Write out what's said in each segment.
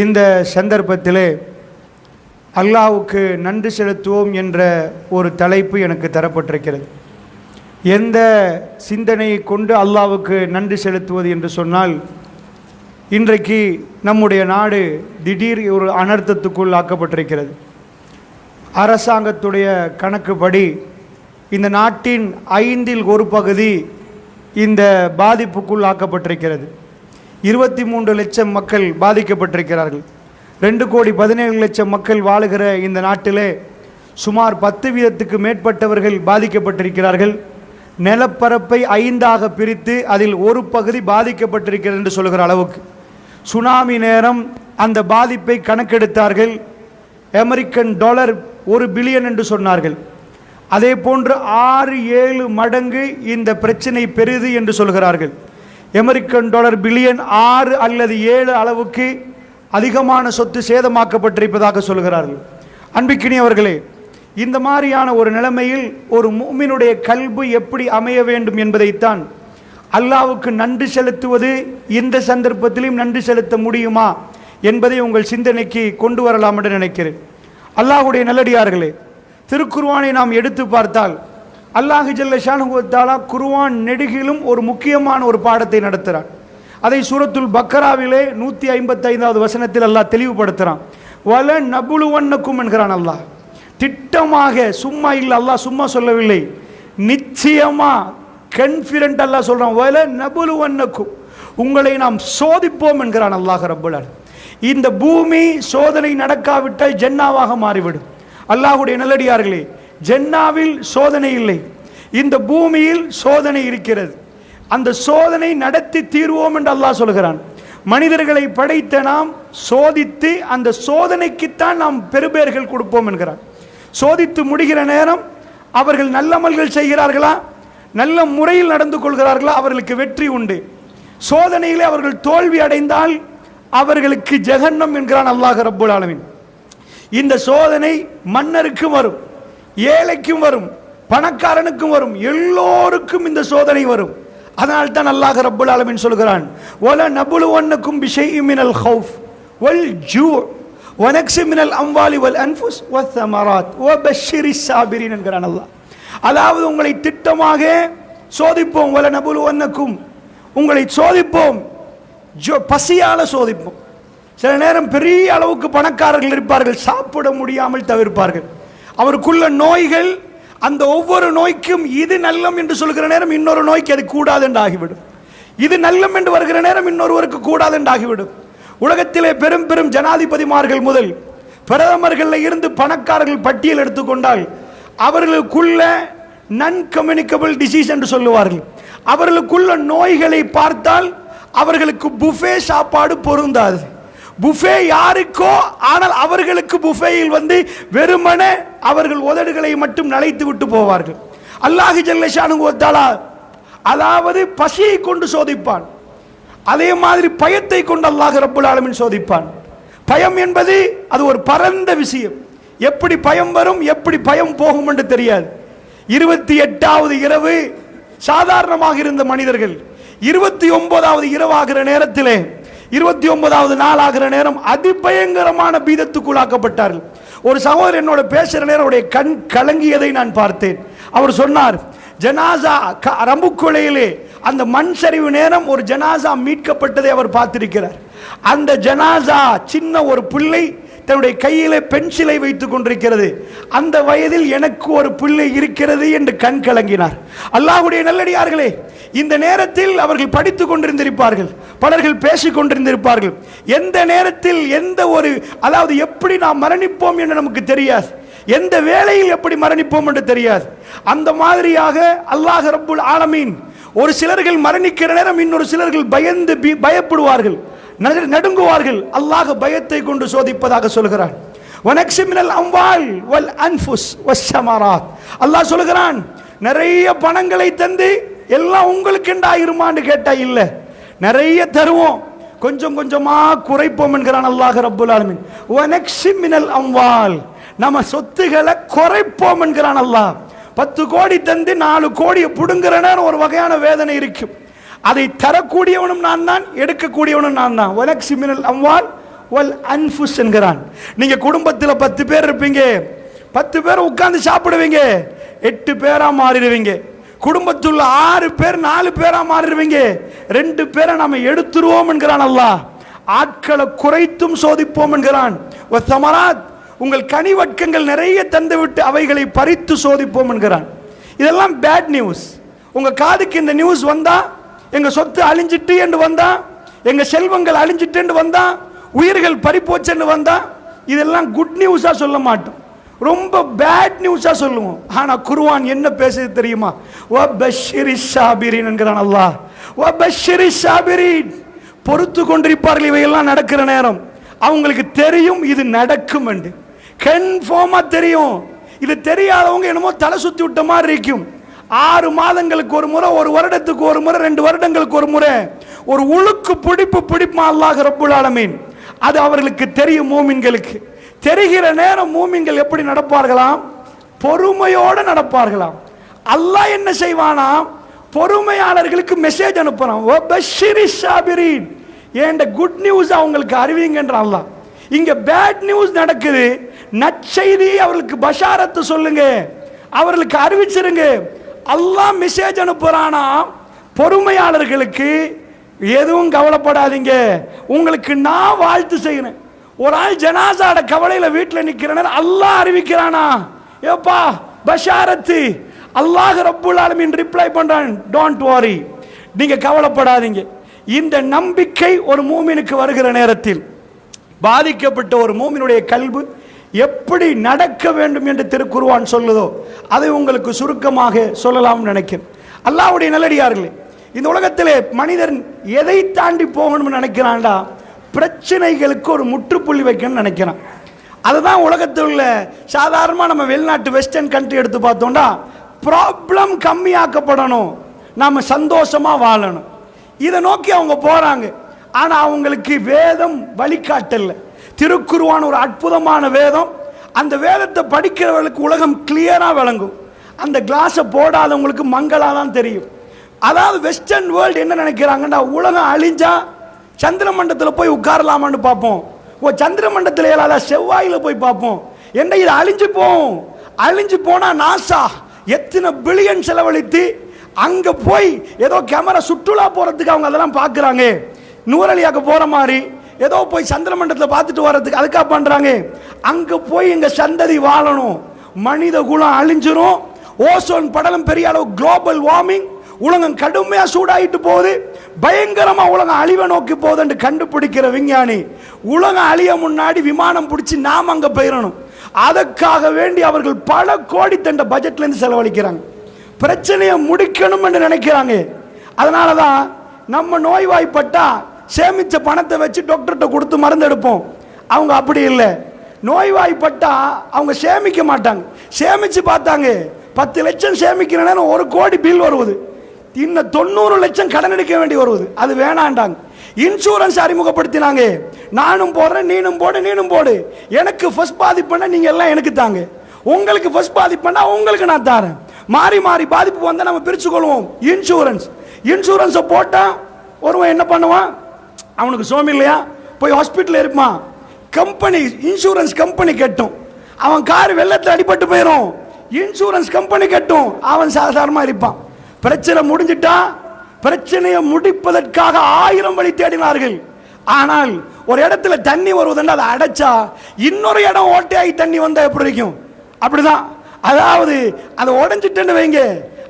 இந்த சந்தர்ப்பத்திலே அல்லாஹ்வுக்கு நன்றி செலுத்துவோம் என்ற ஒரு தலைப்பு எனக்கு தரப்பட்டிருக்கிறது. எந்த சிந்தனையை கொண்டு அல்லாஹ்வுக்கு நன்றி செலுத்துவது என்று சொன்னால், இன்றைக்கு நம்முடைய நாடு திடீர் ஒரு அனர்த்தத்துக்குள் ஆக்கப்பட்டிருக்கிறது. அரசாங்கத்துடைய கணக்குப்படி இந்த நாட்டின் 5இல் 1 பகுதி இந்த பாதிப்புக்குள் ஆக்கப்பட்டிருக்கிறது. 23 லட்சம் மக்கள் பாதிக்கப்பட்டிருக்கிறார்கள். 2,17,00,000 மக்கள் வாழுகிற இந்த நாட்டிலே சுமார் 10% மேற்பட்டவர்கள் பாதிக்கப்பட்டிருக்கிறார்கள். நிலப்பரப்பை 5ஆக பிரித்து அதில் ஒரு பகுதி பாதிக்கப்பட்டிருக்கிறது என்று சொல்கிற அளவுக்கு சுனாமி நேரம் அந்த பாதிப்பை கணக்கெடுத்தார்கள். அமெரிக்கன் டாலர் $1 பில்லியன் என்று சொன்னார்கள். அதே போன்று 6-7 மடங்கு இந்த பிரச்சனை பெரிது என்று சொல்கிறார்கள். அமெரிக்கன் டாலர் பில்லியன் 6 அல்லது 7 அளவுக்கு அதிகமான சொத்து சேதமாக்கப்பட்டிருப்பதாக சொல்கிறார்கள். அன்பிக்கினியவர்களே, இந்த மாதிரியான ஒரு நிலைமையில் ஒரு முஃமினுடைய கல்பு எப்படி அமைய வேண்டும் என்பதைத்தான் அல்லாஹ்வுக்கு நன்றி செலுத்துவது இந்த சந்தர்ப்பத்திலும் நன்றி செலுத்த முடியுமா என்பதை உங்கள் சிந்தனைக்கு கொண்டு வரலாம் என்று நினைக்கிறேன். அல்லாஹ்வுடைய நல்லடியார்களே, திருக்குர்ஆனை நாம் எடுத்து பார்த்தால் அல்லாஹ் ஜல்ல ஷானஹு வ தஆலா குர்ஆன் நெடுகிலும் ஒரு முக்கியமான ஒரு பாடத்தை நடத்துகிறார். அதை சூரத்துல் பக்கராவிலே 155வது வசனத்தில் அல்லாஹ் தெளிவுபடுத்துகிறான். வல நபுலுவன்னக்கும் என்கிறான் அல்லாஹ். திட்டமாக, சும்மா இல்லை, அல்லாஹ் சும்மா சொல்லவில்லை, நிச்சயமா கான்ஃபிடென்ட் அல்லாஹ் சொல்றான். வல நபுலுவன்னக்கும், உங்களை நாம் சோதிப்போம் என்கிறான் அல்லாஹ் ரப்பல் ஆலமீன். இந்த பூமி சோதனை நடக்காவிட்டால் ஜன்னாவாக மாறிவிடும். அல்லாஹ்வுடைய நல்லடியார்களே, ஜன்னாவில் சோதனை இல்லை, இந்த பூமியில் சோதனை இருக்கிறது. அந்த சோதனை நடத்தி தீர்வோம் என்று அல்லாஹ் சொல்கிறான். மனிதர்களை படைத்த நாம் சோதித்து அந்த சோதனைக்குத்தான் நாம் பெருபேர்கள் கொடுப்போம் என்கிறான். சோதித்து முடிகிற நேரம் அவர்கள் நல்லமல்கள் செய்கிறார்களா, நல்ல முறையில் நடந்து கொள்கிறார்களா, அவர்களுக்கு வெற்றி உண்டு. சோதனையிலே அவர்கள் தோல்வி அடைந்தால் அவர்களுக்கு ஜஹன்னம் என்கிறான் அல்லாஹ் ரப்பல் ஆலமீன். இந்த சோதனை மன்னருக்கும் வரும், ஏழைக்கும் வரும், பணக்காரனுக்கும் வரும், எல்லோருக்கும் இந்த சோதனை வரும். அதனால் தான் அல்லாஹ் ரப்பல் ஆலமீன் சொல்கிறான், வல நபுலுவன்னக்கும் பிஷைஇம் மினல் ஹௌஃப் வல் ஜூ' வ நக்ஸிம் மினல் அம்வாலி வல் அன்ஃபுஸ் வஸ்ஸமராத் வபஷ்ஷிரிஸ் ஸாபிரீன் என்கிறான் அல்லாஹ். அதாவது உங்களை திட்டமாக சோதிப்போம், வல நபுலுவன்னக்கும், உங்களை சோதிப்போம், பசியால சோதிப்போம். சில நேரம் பெரிய அளவுக்கு பணக்காரர்கள் இருப்பார்கள், சாப்பிட முடியாமல் தவிர்ப்பார்கள். அவருக்குள்ள நோய்கள், அந்த ஒவ்வொரு நோய்க்கும் இது நல்லம் என்று சொல்கிற நேரம் இன்னொரு நோய்க்கு அது கூடாது என்று ஆகிவிடும். இது நல்லம் என்று வருகிற நேரம் இன்னொருவருக்கு கூடாது என்று ஆகிவிடும். உலகத்திலே பெரும் பெரும் ஜனாதிபதிமார்கள் முதல் பிரதமர்கள் இருந்து பணக்காரர்கள் பட்டியல் எடுத்துக்கொண்டால் அவர்களுக்குள்ள நான் கம்யூனிகபிள் டிசீஸ் என்று சொல்லுவார்கள். அவர்களுக்குள்ள நோய்களை பார்த்தால் அவர்களுக்கு புஃபே சாப்பாடு பொருந்தாது. புஃபே யாருக்கோ, ஆனால் அவர்களுக்கு புஃபேயில் வெறுமன அவர்கள் உதடுகளை மட்டும் நனைத்து விட்டு போவார்கள். அல்லாஹ் ஜல்ல ஷானஹு வ தஆலா அதாவது பசியை கொண்டு சோதிப்பான், அதே மாதிரி பயத்தை கொண்டு அல்லாஹ் ரப்பல் ஆலமீன் சோதிப்பான். பயம் என்பது அது ஒரு பரந்த விஷயம். எப்படி பயம் வரும், எப்படி பயம் போகும் என்று தெரியாது. 28வது இரவு சாதாரணமாக இருந்த மனிதர்கள் 29வது இரவாகிற நேரத்திலே, 29வது நாள் ஆகிற நேரம் அதிபயங்கரமான பீதத்துக்குள்ளாக்கப்பட்டார்கள். ஒரு சகோதரர் என்னோட பேசுகிற நேரம் அவருடைய கண் கலங்கியதை நான் பார்த்தேன். அவர் சொன்னார், ஜனாசா ரம்புக்கொலையிலே அந்த மண் சரிவு நேரம் ஒரு ஜனாசா மீட்கப்பட்டதை அவர் பார்த்திருக்கிறார். அந்த ஜனாசா சின்ன ஒரு பிள்ளை தன்னுடைய கையிலே பென்சிலை வைத்துக் கொண்டிருக்கிறது. அந்த வயதில் எனக்கு ஒரு பிள்ளை இருக்கிறது என்று கண் கலங்கினார். அல்லாஹ்வுடைய நல்லடியார்களே, இந்த நேரத்தில் அவர்கள் படித்துக் கொண்டிருந்திருப்பார்கள், பலர்கள் பேசிக் கொண்டிருந்திருப்பார்கள். எந்த நேரத்தில் எந்த ஒரு, அதாவது எப்படி நாம் மரணிப்போம் என்று நமக்கு தெரியாது, எந்த வேளையில் எப்படி மரணிப்போம் என்று தெரியாது. அந்த மாதிரியாக அல்லாஹ் ரப்புல் ஆலமீன் ஒரு சிலர்கள் மரணிக்கிற நேரம் இன்னொரு சிலர்கள் பயந்து பயப்படுவார்கள், நடுங்குவார்கள். அல்லாஹ் பயத்தை கொண்டு சோதிப்பதாக சொல்கிறான். வனக்ஸிம் மினல் அம்வால் வல் அன்ஃபுஸ் வஸ்ஸமராத், அல்லாஹ் சொல்கிறான், நிறைய பணங்களை தந்து எல்லாம் உங்களுக்கு ஆகிருமான்னு கேட்டா இல்ல, நிறைய தருவோம், கொஞ்சம் கொஞ்சமா குறைப்போம் என்கிறான் அல்லாஹ் ரப்புல் ஆலமீன். வனக்ஸிம் மினல் அம்வால், நம்ம சொத்துக்களை குறைப்போம் என்கிறான் அல்லாஹ். 10 கோடி தந்து 4 கோடியை புடுங்குறன ஒரு வகையான வேதனை இருக்கும். அதை தரக்கூடியவனும் நான் தான், எடுக்கக்கூடியவனும் நான் தான். வனக்ஸிம் மினல் அம்வால் வல் அன்ஃபுஸ் என்கிறான். நீங்க குடும்பத்தில் 10 பேர் இருப்பீங்க, 10 பேர் உட்கார்ந்து சாப்பிடுவீங்க, 8 பேரா மாறிடுவீங்க. குடும்பத்துள்ள 6 பேர் 4 பேரா மாறிடுவீங்க, 2 பேரை நாம எடுத்துருவோம் என்கிறான் அல்லாஹ். ஆட்களை குறைத்தும் சோதிப்போம் என்கிறான். வசமராத், உங்கள் கனிவட்கங்கள் நிறைய தந்துவிட்டு அவைகளை பறித்து சோதிப்போம் என்கிறான். இதெல்லாம் பேட் நியூஸ். உங்க காதுக்கு இந்த நியூஸ் வந்தா, எங்க சொத்து அழிஞ்சிட்டு என்று வந்தா, எங்க செல்வங்கள் அழிஞ்சிட்டு என்று வந்தா, உயிர்கள் பறிப்போச்சு என்று வந்தா, இதெல்லாம் குட் நியூஸா சொல்ல மாட்டோம், ரொம்ப பேட் நியூஸா சொல்லுவோம். ஆனா குர்ஆன் என்ன பேசுது தெரியுமா? வபஷ்ஷிரிஸ் சாபிரீன் என்கிறான் அல்லாஹ். வபஷ்ஷிரிஸ் சாபிரீன், பொறுத்து கொண்டிருப்பார்கள். இவையெல்லாம் நடக்கிற நேரம் அவங்களுக்கு தெரியும் இது நடக்கும் என்று, கன்ஃபார்மா தெரியும். இது தெரியாதவங்க என்னமோ தலை சுத்தி விட்ட மாதிரி இருக்கும். 6 மாதங்களுக்கு ஒரு முறை, 1 வருடத்துக்கு ஒரு முறை, 2 வருடங்களுக்கு ஒரு முறை ஒரு உழுக்கு பிடிப்பு அல்லாஹ் ரப்புல் ஆலமீன். அது அவர்களுக்கு தெரியும். மூமின்களுக்கு தெரிகிற நேரம் மூமின்கள் எப்படி நடப்பார்களாம்? பொறுமையோடு நடப்பார்களாம். அல்லாஹ் என்ன செய்வானாம்? பொறுமையாளர்களுக்கு மெசேஜ் அனுப்புறான். வபஷ்ஷிரிஸ் சாபிரீன், ஏண்ட குட் நியூஸ் அவங்களுக்கு அறிவிங்கன்ற அல்லாஹ். இங்க பேட் நியூஸ் நடக்குது, நற்செய்தி அவர்களுக்கு பஷாரத்து சொல்லுங்க, அவர்களுக்கு அறிவிச்சிருங்க. அல்லாஹ் மெசேஜ் அனுப்புறானா பொறுமையாளர்களுக்கு, எதுவும் கவலைப்படாதீங்க, உங்களுக்கு நான் வாழ்த்து செய்கிறேன். ஒரு ஆள் ஜனாசாட கவலையில வீட்டில் நிற்கிறேன், அல்லாஹ் அறிவிக்கிறானா, ஏப்பா பஷாரத்து. அல்லாஹ் ரப்புல் ஆலமீன் ரிப்ளை பண்றான், டோன்ட் வரி, நீங்க கவலைப்படாதீங்க. இந்த நம்பிக்கை ஒரு மூமினுக்கு வருகிற நேரத்தில், பாதிக்கப்பட்ட ஒரு மூமினுடைய கல்பு எப்படி நடக்க வேண்டும் என்று திருக்குர்ஆன் சொல்லுதோ அதை உங்களுக்கு சுருக்கமாக சொல்லலாம் நினைக்கிறேன். அல்லாஹ்வுடைய நல்லடியார்களே, இந்த உலகத்திலே மனிதன் எதை தாண்டி போகணும்னு நினைக்கிறான்டா, பிரச்சனைகளுக்கு ஒரு முற்றுப்புள்ளி வைக்கணும்னு நினைக்கிறான். அதுதான் உலகத்தில் உள்ள சாதாரணமாக நம்ம வெளிநாட்டு வெஸ்டர்ன் கண்ட்ரி எடுத்து பார்த்தோம்னா, ப்ராப்ளம் கம்மியாக்கப்படணும், நாம் சந்தோஷமாக வாழணும், இதை நோக்கி அவங்க போகிறாங்க. ஆனால் அவங்களுக்கு வேதம் வழிகாட்டல. திருக்குர்ஆன் ஒரு அற்புதமான வேதம். அந்த வேதத்தை படிக்கிறவர்களுக்கு உலகம் கிளியராக விளங்கும். அந்த கிளாஸை போடாதவங்களுக்கு மங்களாக தான் தெரியும். அதாவது வெஸ்டர்ன் வேர்ல்டு என்ன நினைக்கிறாங்கன்னா, உலகம் அழிஞ்சா சந்திர மண்டலத்தில் போய் உட்காரலாமான்னு பார்ப்போம். சந்திர மண்டலத்தில் இல்லாத செவ்வாயில் போய் பார்ப்போம். என்ன இது அழிஞ்சு போகும், அழிஞ்சு போனால் நாசா எத்தனை பில்லியன் செலவழித்து அங்கே போய் ஏதோ கேமரா சுற்றுலா போகிறதுக்கு அவங்க அதெல்லாம் பார்க்குறாங்க. நூறலியாக்க போகிற மாதிரி ஏதோ போய் சந்திர மண்டலத்தில் பார்த்துட்டு வர்றதுக்கு அதுக்காக பண்ணுறாங்க. அங்கே போய் எங்கள் சந்ததி வாழணும், மனித குலம் அழிஞ்சிரும், ஓசோன் படலம் பெரிய அளவு குளோபல் வார்மிங், உலகம் கடுமையாக சூடாயிட்டு போகுது, பயங்கரமாக உலகம் அழிவை நோக்கி போகுதுன்னு கண்டுபிடிக்கிற விஞ்ஞானி, உலகம் அழிய முன்னாடி விமானம் பிடிச்சி நாம் அங்கே போயிடணும், அதற்காக வேண்டி அவர்கள் பல கோடி தண்ட பட்ஜெட்லேருந்து செலவழிக்கிறாங்க. பிரச்சனையை முடிக்கணும் என்று நினைக்கிறாங்க. அதனால தான் நம்ம நோய்வாய்ப்பட்டா சேமிச்ச பணத்தை வச்சு டாக்டர்கிட்ட கொடுத்து மருந்து எடுப்போம். அவங்க அப்படி இல்லை. நோய்வாய்ப்பட்டா அவங்க சேமிக்க மாட்டாங்க. சேமிச்சு பார்த்தாங்க, 10 லட்சம் சேமிக்கிற நேரம் 1 கோடி பில் வருவது, இன்னும் 90 லட்சம் கடன் எடுக்க வேண்டி வருவது. அது வேணாண்டாங்க. இன்சூரன்ஸ் அறிமுகப்படுத்தினாங்க. நானும் போடுறேன், நீனும் போடு, நீனும் போடு, எனக்கு ஃபர்ஸ்ட் பாதிப்புன்னா நீங்க எல்லாம் எனக்கு தாங்க, உங்களுக்கு ஃபர்ஸ்ட் பாதிப்புன்னா உங்களுக்கு நான் தரேன், மாறி மாறி பாதிப்பு வந்தால் நம்ம பிரிச்சு கொள்வோம். இன்சூரன்ஸை போட்டால் ஒருவன் என்ன பண்ணுவான், அவனுக்கு சோம் இல்லையா, போய் ஹாஸ்பிட்டல் இருப்பான், கம்பெனி இன்சூரன்ஸ் கம்பெனி கட்டும், அவன் கார் வெள்ளத்தில் அடிபட்டு போயிடும், இன்சூரன்ஸ் கம்பெனி கட்டும், அவன் சாதாரணமாக இருப்பான். பிரச்சனை முடிஞ்சிட்டா பிரச்சனையை முடிப்பதற்காக 1000 வழி தேடினார்கள். ஆனால் ஒரு இடத்துல தண்ணி வருவதுன்னு அதை அடைச்சா இன்னொரு இடம் ஓட்டையாகி தண்ணி வந்தால் எப்படி இருக்கும், அப்படிதான். அதாவது அதை உடஞ்சிட்டுன்னு வைங்க,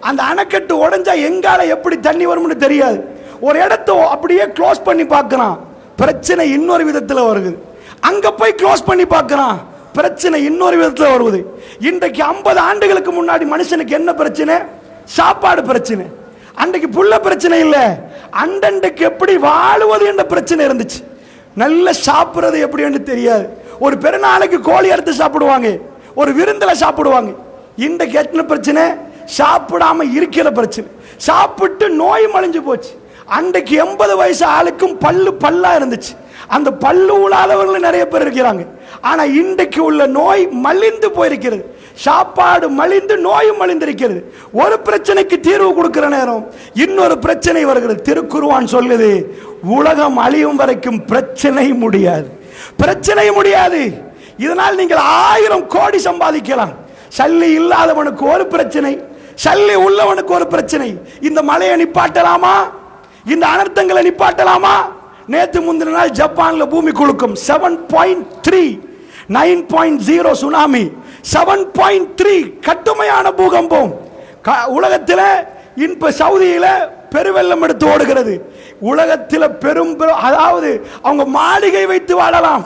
அந்த அணைக்கட்டு உடஞ்சா எங்கால எப்படி தண்ணி வரும்னு தெரியாது. ஒரு இடத்த அப்படியே க்ளோஸ் பண்ணி பார்க்கறான், பிரச்சனை இன்னொரு விதத்தில் வருது. அங்க போய் க்ளோஸ் பண்ணி பார்க்கறான், பிரச்சனை இன்னொரு விதத்தில் வருவது. இன்றைக்கு 50 ஆண்டுகளுக்கு முன்னாடி மனுஷனுக்கு என்ன பிரச்சனை? சாப்பாடு பிரச்சனை. அன்றைக்கு புள்ள பிரச்சனை இல்லை, அண்டண்டைக்கு எப்படி வாழுவது என்ற பிரச்சனை இருந்துச்சு. நல்ல சாப்பிட்றது எப்படி என்று தெரியாது. ஒரு பெருநாளைக்கு கோழி அறுத்து சாப்பிடுவாங்க, ஒரு விருந்தில் சாப்பிடுவாங்க. இன்றைக்கு எத்தனை பிரச்சனை? சாப்பிடாம இருக்கிற பிரச்சனை. சாப்பிட்டு நோய் மலிஞ்சு போச்சு. அன்றைக்கு 80 வயசு ஆளுக்கும் பல்லா இருந்துச்சு, அந்த பல்லு உழாதவர்கள் நிறைய பேர் இருக்கிறாங்க. ஆனா இன்றைக்கு உள்ள நோய் மலிந்து போயிருக்கிறது, சாப்பாடு மலிந்து நோயும் மலிந்திருக்கிறது. ஒரு பிரச்சனைக்கு தீர்வு கொடுக்கிற நேரம் இன்னொரு பிரச்சனை வருகிறது. திருக்குர்ஆன் சொல்லுது, உலகம் அழியும் வரைக்கும் பிரச்சனை முடியாது. பிரச்சனை முடியாது. இதனால் நீங்கள் 1000 கோடி சம்பாதிக்கலாம். சல்லி இல்லாதவனுக்கு ஒரு பிரச்சனை, சல்லி உள்ளவனுக்கு ஒரு பிரச்சனை. இந்த மழையை நிப்பாட்டலாமா? இந்த அனர்த்தங்களை நிப்பாட்டலாமா? நேற்று முந்தின நாள் ஜப்பான்ல பூமி குலுக்கும். 7.3, 9.0 சுனாமி, 7.3 கடுமையான பூகம்பம். உலகத்தில் இப்ப சவுதியில பெருவெள்ளம் எடுத்து ஓடுகிறது. உலகத்தில் அதாவது அவங்க மாளிகை வைத்து வாழலாம்.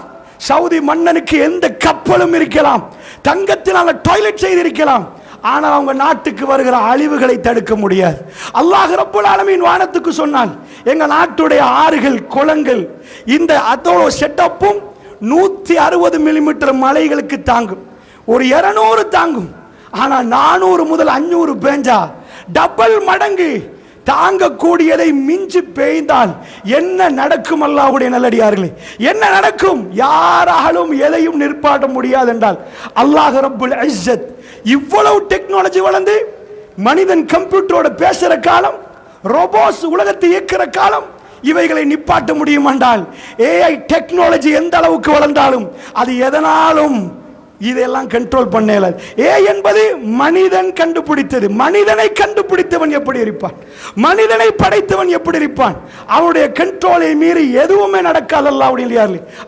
சவுதி மன்னனுக்கு எந்த கப்பலும் இருக்கலாம், தங்கத்தினால் டாய்லெட் செய்திருக்கலாம். ஆனால் அவங்க நாட்டுக்கு வருகிற அழிவுகளை தடுக்க முடியாது. அல்லாஹ் ரப்பல் ஆலமீன் வானத்துக்கு சொன்னால் எங்க நாட்டுடைய ஆறுகள், குளங்கள் இந்த அதோட செட்டப்பும் 160 மில்லிமீட்டர் மழைகளுக்கு தாங்கும். ஒரு 200 தாங்கும். ஆனா 400 முதல் 500 பேஞ்சா டபுள் மடங்கு தாங்கக்கூடியதை மிஞ்சி பெய்ந்தால் என்ன நடக்கும்? அல்லாஹ்வுடைய நல்லடியார்களே, என்ன நடக்கும்? யாராலும் எதையும் நிற்பாட்ட முடியாது என்றால் அல்லாஹ் ரப்புல் இஸ்ஸத் இவ்வளவு டெக்னாலஜி வளர்ந்து மனிதன் கம்ப்யூட்டரோட பேசுற காலம், ரோபோட்ஸ் உலகத்தை இயக்குற காலம், இவைகளை நிப்பாட்ட முடியும் என்றால் ஏஐ டெக்னாலஜி எந்த அளவுக்கு வளர்ந்தாலும் அது எதனாலும் இதெல்லாம் கண்ட்ரோல் பண்ணல. ஏ என்பது மனிதன் கண்டுபிடித்தது. மனிதனை கண்டுபிடித்தவன் எப்படி இருப்பான்? மனிதனை படைத்தவன் எப்படி இருப்பான்? அவனுடைய கண்ட்ரோலை மீறி எதுவுமே நடக்காது. அல்லாஹ்வுடைய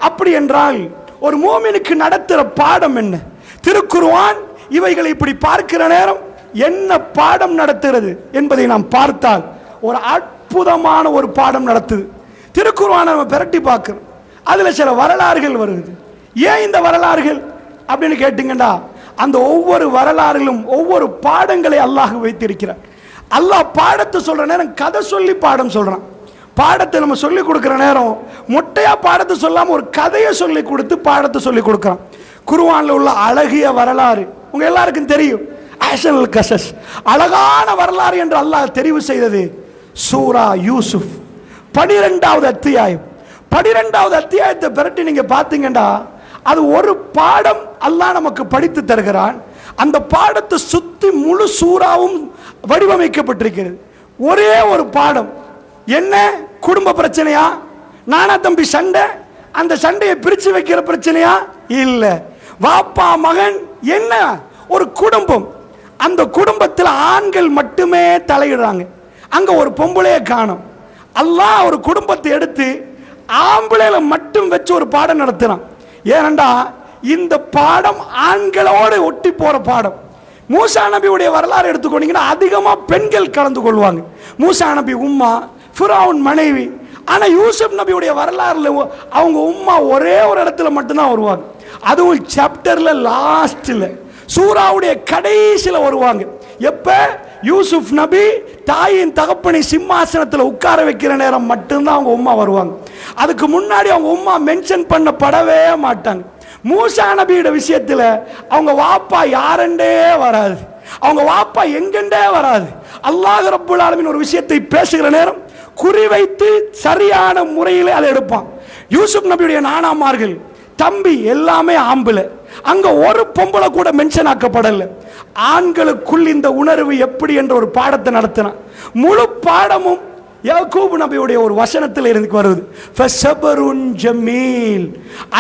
அப்படி என்றால் ஒரு மூமினுக்கு நடத்துற பாடம் என்ன? திருக்குர்ஆன் இவைகளை இப்படி பார்க்கிற நேரம் என்ன பாடம் நடத்துகிறது என்பதை நாம் பார்த்தால் ஒரு அற்புதமான ஒரு பாடம் நடத்துது. திருக்குர்ஆனை நம்ம பிரட்டி பார்க்கிறோம். அதுல சில வரலாறுகள் வருது. ஏன் இந்த வரலாறுகள் அப்படின்னு கேட்டீங்கன்னா, அந்த ஒவ்வொரு வரலாறுகளும் ஒவ்வொரு பாடங்களை அல்லாஹ் வைத்திருக்கிறார். அல்லாஹ் பாடத்தை சொல்ற நேரம் கதை சொல்லி பாடம் சொல்றான். பாடத்தை நம்ம சொல்லி கொடுக்கிற நேரம் மொட்டையா பாடத்தை சொல்லாம ஒரு கதையை சொல்லி கொடுத்து பாடத்தை சொல்லி கொடுக்கிறான். குர்ஆன்ல உள்ள அழகிய வரலாறு உங்க எல்லாருக்கும் தெரியும். அஹ்ஸனுல் கஸஸ், அழகான வரலாறு என்று அல்லாஹ் தெரிவு செய்தது சூரா யூசுப் 12வது அத்தியாயம். 12வது அத்தியாயத்தை பிரட்டி நீங்க பாத்தீங்கன்னா அது ஒரு பாடம் அல்லாஹ் நமக்கு படித்து தருகிறான். அந்த பாடத்தை சுத்தி முழு சூறாவும் வடிவமைக்கப்பட்டிருக்கிறது. ஒரே ஒரு பாடம் என்ன? குடும்ப பிரச்சனையா? நானா தம்பி சண்டை? அந்த சண்டையை பிரிச்சு வைக்கிற பிரச்சனையா? இல்ல. வாப்பா மகன், என்ன ஒரு குடும்பம். அந்த குடும்பத்தில் ஆண்கள் மட்டுமே தலையிடுறாங்க. அங்க ஒரு பொம்பளைய காணும். அல்லாஹ் ஒரு குடும்பத்தை எடுத்து ஆம்பளையில மட்டும் வச்சு ஒரு பாடம் நடத்துறான். ஏனண்டா இந்த பாடம் ஆண்களோடு ஒட்டி போற பாடம். மூசா நபியுடைய வரலாறு எடுத்துக்கொண்டீங்கன்னா அதிகமா பெண்கள் கலந்து கொள்வாங்க. மூசா நபி உம்மா, ஃபிரௌன் மனைவி. ஆனா யூசுப் நபியுடைய வரலாறுல அவங்க உம்மா ஒரே ஒரு இடத்துல மட்டும்தான் வருவாங்க. அதுவும் சாப்டர்ல லாஸ்ட்ல, சூராவுடைய கடைசியில வருவாங்க. எப்ப? யூசுப் நபி தாயின் தகப்பனை சிம்மாசனத்தில் உட்கார வைக்கிற நேரம் மட்டும்தான் அவங்க உம்மா வருவாங்க. அதுக்கு முன்னாடி அவங்க உம்மா மென்ஷன் பண்ணப்படவே மாட்டாங்க. மூசா நபியோட விஷயத்தில் அவங்க வாப்பா யாரெண்டே வராது, அவங்க வாப்பா எங்கெண்டே வராது. அல்லாஹ் ரப்புல் ஆலமீன் ஒரு விஷயத்தை பேசுகிற நேரம் குறிவைத்து சரியான முறையில் அதை எடுப்பான். யூசுப் நபியுடைய நானாமார்கள் தம்பி எல்லாமே ஆம்பளை. அங்க ஒரு பொம்பளை கூட மென்ஷன் ஆக்கப்படல. ஆண்களுக்குள் இந்த உணர்வு எப்படி என்ற ஒரு பாடத்தை நடத்தினான். முழு பாடமும் யாக்கூப் நபியுடைய ஒரு வசனத்தில் இருந்து வருது. ஃபஸபருன் ஜமீல்,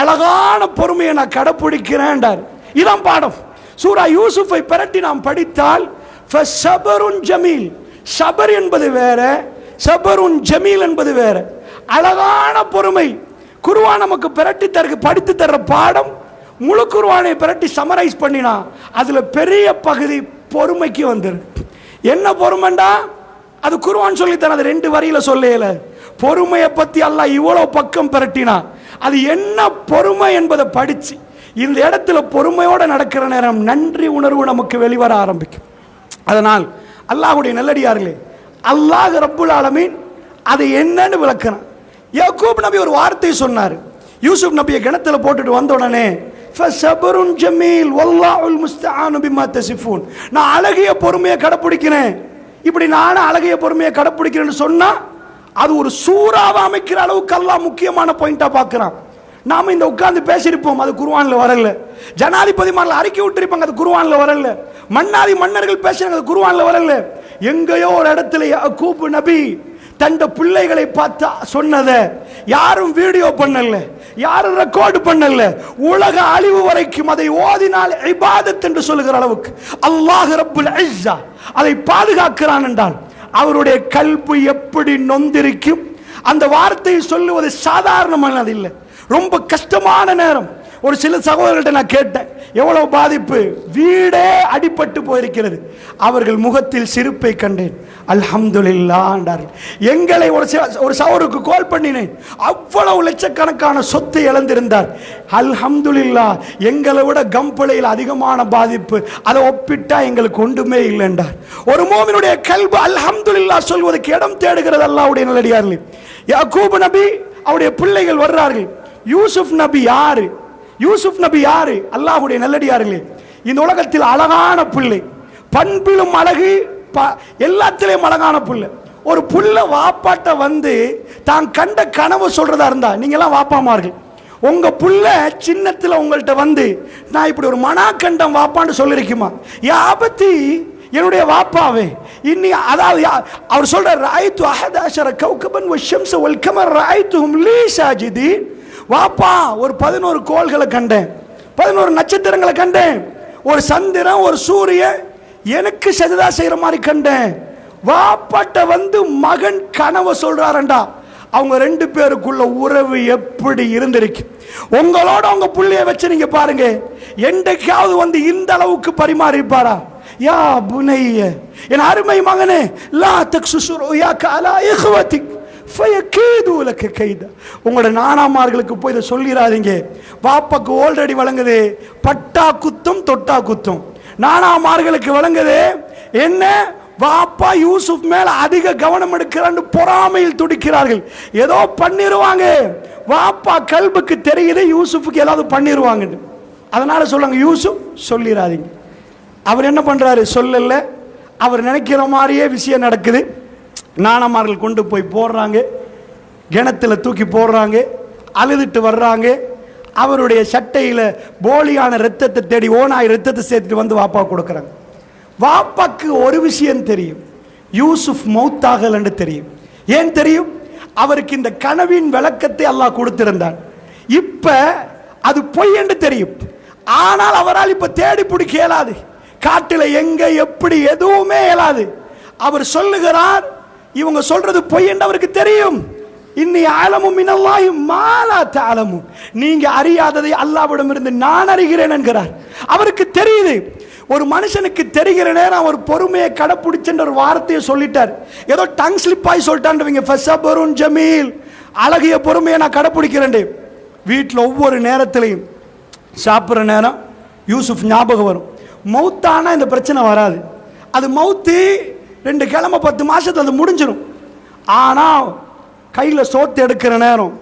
அழகான பொறுமையை நான் கடைப்பிடிக்கிறேன். இதான் பாடம். சூரா யூசுஃபை பிரட்டி நாம் படித்தால் ஃபஸபருன் ஜமீல், சபர் என்பது வேற, சபருன் ஜமீல் என்பது வேற. அழகான பொறுமை. குர்ஆன் நமக்கு பிரட்டி படித்து தர்ற பாடம் முழு குர்ஆனை பிரட்டி சமரைஸ் பண்ணினா அதுல பெரிய பகுதி பொறுமைக்கு வந்துருக்கு. என்ன பொறுமைண்டா? அது குர்ஆன் சொல்லித்தர அது 2 வரியில சொல்லல. பொறுமையை பத்தி அல்லாஹ் இவ்வளவு பக்கம் பிரட்டினா அது என்ன பொறுமை என்பதை படிச்சு இந்த இடத்துல பொறுமையோட நடக்கிற நேரம் நன்றி உணர்வு நமக்கு வெளிவர ஆரம்பிக்கும். அதனால் அல்லாஹ்வுடைய நல்லடியார்களே, அல்லாஹ் ரப்புல் ஆலமீன் அது என்னன்னு விளக்குறான். யாக்கூப் நபி ஒரு வார்த்தை சொன்னார். யூசுப் நபியை கிணத்துல போட்டுட்டு வந்த உடனே ஃபஸபருன் ஜமீல் வல்லாஹுல் முஸ்தஆனு பிமா தஸிஃபூன், நான் அழகிய பொறுமையை கடைப்பிடிக்கிறேன். இப்படி நானும் அழகிய பொறுமையை கடைப்பிடிக்கிறேன்னு சொன்னா அது ஒரு சூறாவை அமைக்கிற அளவுக்கு அல்லாஹ் முக்கியமான பாயிண்டா பார்க்கிறான். நாம இந்த உட்கார்ந்து பேசியிருப்போம், அது குர்ஆன்ல வரல. ஜனாதிபதிமார்கள் அறிக்கை விட்டிருப்பாங்க, அது குர்ஆன்ல வரல. மன்னர்கள் பேசுறாங்க, அது குர்ஆன்ல வரல. எங்கேயோ ஒரு இடத்துல யாக்கூப் நபி தந்த பிள்ளைகளை பார்த்து சொன்னதை யாரும் வீடியோ பண்ணல, யாரும் ரெக்கார்டு பண்ணல. உலக அழிவு வரைக்கும் அதை ஓதினால் இபாதத் என்று சொல்லுகிற அளவுக்கு அல்லாஹ் ரப்புல் இஸ்ஸா அதை பாதுகாக்கிறான் என்றால் அவருடைய கல்பு எப்படி நொந்திருக்கும். அந்த வார்த்தையை சொல்லுவது சாதாரணமானது இல்லை, ரொம்ப கஷ்டமான நேரம். ஒரு சில சகோதரர்கள்ட்ட நான் கேட்டேன், எவ்வளவு பாதிப்பு, வீடே அடிபட்டு போயிருக்கிறது. அவர்கள் முகத்தில் சிரிப்பை கண்டேன். அல்ஹம்துலில்லாஹ் என்றார்கள். எங்களை ஒரு சகோதரருக்கு கால் பண்ணினேன், அவ்வளவு லட்சக்கணக்கான சொத்தை இழந்திருந்தார். அல்ஹம்துலில்லாஹ், எங்களை விட கம்பளையில் அதிகமான பாதிப்பு, அதை ஒப்பிட்டா எங்களுக்கு ஒன்றுமே இல்லை என்றார். ஒரு மோமினுடைய கல்பு அல்ஹம்துலில்லாஹ் சொல்வதற்கு இடம் தேடுகிறது. அல்லாஹ்வுடைய நல்லடியார்களே, யாக்கூப் நபி அவருடைய பிள்ளைகள் வர்றார்கள். யூசுப் நபி யாரு? யூசுப் நபி யாரு? அல்லாஹ்வுடைய நல்லடியார்களே, இந்த உலகத்தில் அழகான பிள்ளை, பண்பிலும் அழகு, எல்லாத்திலையும் அழகான புள்ள. ஒரு புள்ள வாப்பாட்ட வந்து தான் கண்ட கனவு சொல்றதா இருந்தா, நீங்க எல்லாம் வாப்பாமார்கள், உங்க புள்ள சின்னத்துல உங்கள்கிட்ட வந்து நான் இப்படி ஒரு மனாக்கண்டம் வாப்பான்னு சொல்லிருக்குமா? யாபத்தி, என்னுடைய வாப்பாவே, இன்னி அதாவது அவர் சொல்ற ராய்த்து அஹதாஷர கௌகபன் வஷம்ஸ வல் கமர் ராய்த்துஹும் லீ சாஜிதீன். வாப்பா, ஒரு 11 கோள்களை கண்டேன், 11 நட்சத்திரங்களை கண்டேன், ஒரு சந்திரன், ஒரு சூரியன் எனக்கு சஜதா செய்யற மாதிரி கண்டேன். வாப்பாட்ட வந்து மகன் கனவு சொல்றாரண்டா, அவங்க 2 பேருக்குள்ள உறவு எப்படி இருந்திருக்கு. உங்களோட உங்க புள்ளைய வச்சு நீங்க பாருங்க, என்றைக்காவது வந்து இந்த அளவுக்கு பரிமாறி இருப்பாரா? யா புனைய, என் அருமை மகனே, லா தக்சுசு ருயாக அலா இஹ்வதிக் ஃபயகீது லக கைதா. உங்களோட நானாமார்களுக்கு போய் இதை சொல்லிடாதீங்க. வாப்பாக்கு ஆல்ரெடி வழங்குது பட்டா குத்தும் தொட்டா குத்தும். நானாமார்களுக்கு வழங்குது என்ன? வாப்பா யூசுப் மேல அதிக கவனம் எடுக்கிறான்னு பொறாமையில் துடிக்கிறார்கள். ஏதோ பண்ணிடுவாங்க, வாப்பா கல்புக்கு தெரியுது யூசுஃபுக்கு ஏதாவது பண்ணிடுவாங்க. அதனால சொல்லுங்க, யூசுப் சொல்லிடாதீங்க. அவர் என்ன பண்றாரு? சொல்லல, அவர் நினைக்கிற மாதிரியே விஷயம் நடக்குது. நாணமார்கள் கொண்டு போய் போடுறாங்க, கிணத்துல தூக்கி போடுறாங்க, அழுதுட்டு வர்றாங்க. அவருடைய சட்டையில் போலியான ரத்தத்தை தேடி ஓனாய் ரத்தத்தை சேர்த்துட்டு வந்து வாப்பா கொடுக்குறாங்க. வாப்பாக்கு ஒரு விஷயம் தெரியும், யூசுப் மௌத்தாகல் என்று தெரியும். ஏன் தெரியும்? அவருக்கு இந்த கனவின் விளக்கத்தை அல்லாஹ் கொடுத்திருந்தான். இப்ப அது பொய் என்று தெரியும். ஆனால் அவரால் இப்ப தேடி பிடிக்க இயலாது, காட்டில் எங்க எப்படி எதுவுமே இயலாது. அவர் சொல்லுகிறார், இவங்க சொல்றது பொய் என்று அவருக்கு தெரியும். இன்னி அலமும் மினல்லாஹி மா லா தஅலமுன், நீங்க அறியாததை அல்லாஹ்விடம் இருந்து நான் அறிகிறேன் என்கிறார். அவருக்கு தெரியுது. ஒரு மனுஷனுக்கு தெரிகிற நேரம் அவர் பொறுமையை கடைப்பிடிச்சென்ற ஒரு வார்த்தையை சொல்லிட்டார். ஏதோ டங் ஸ்லிப் ஆகி சொல்லிட்டான். ஃபஸபருன் ஜமீல், அழகிய பொறுமையை நான் கடைப்பிடிக்கிறேன். வீட்டில் ஒவ்வொரு நேரத்திலையும் சாப்பிட்ற நேரம் யூசுப் ஞாபகம் வரும். மௌத்தானா இந்த பிரச்சனை வராது. அது மௌத்து 2 கிழமை 10 மாசத்துல அது முடிஞ்சிடும். ஆனால் கையில் சோத்து எடுக்கிற நேரம்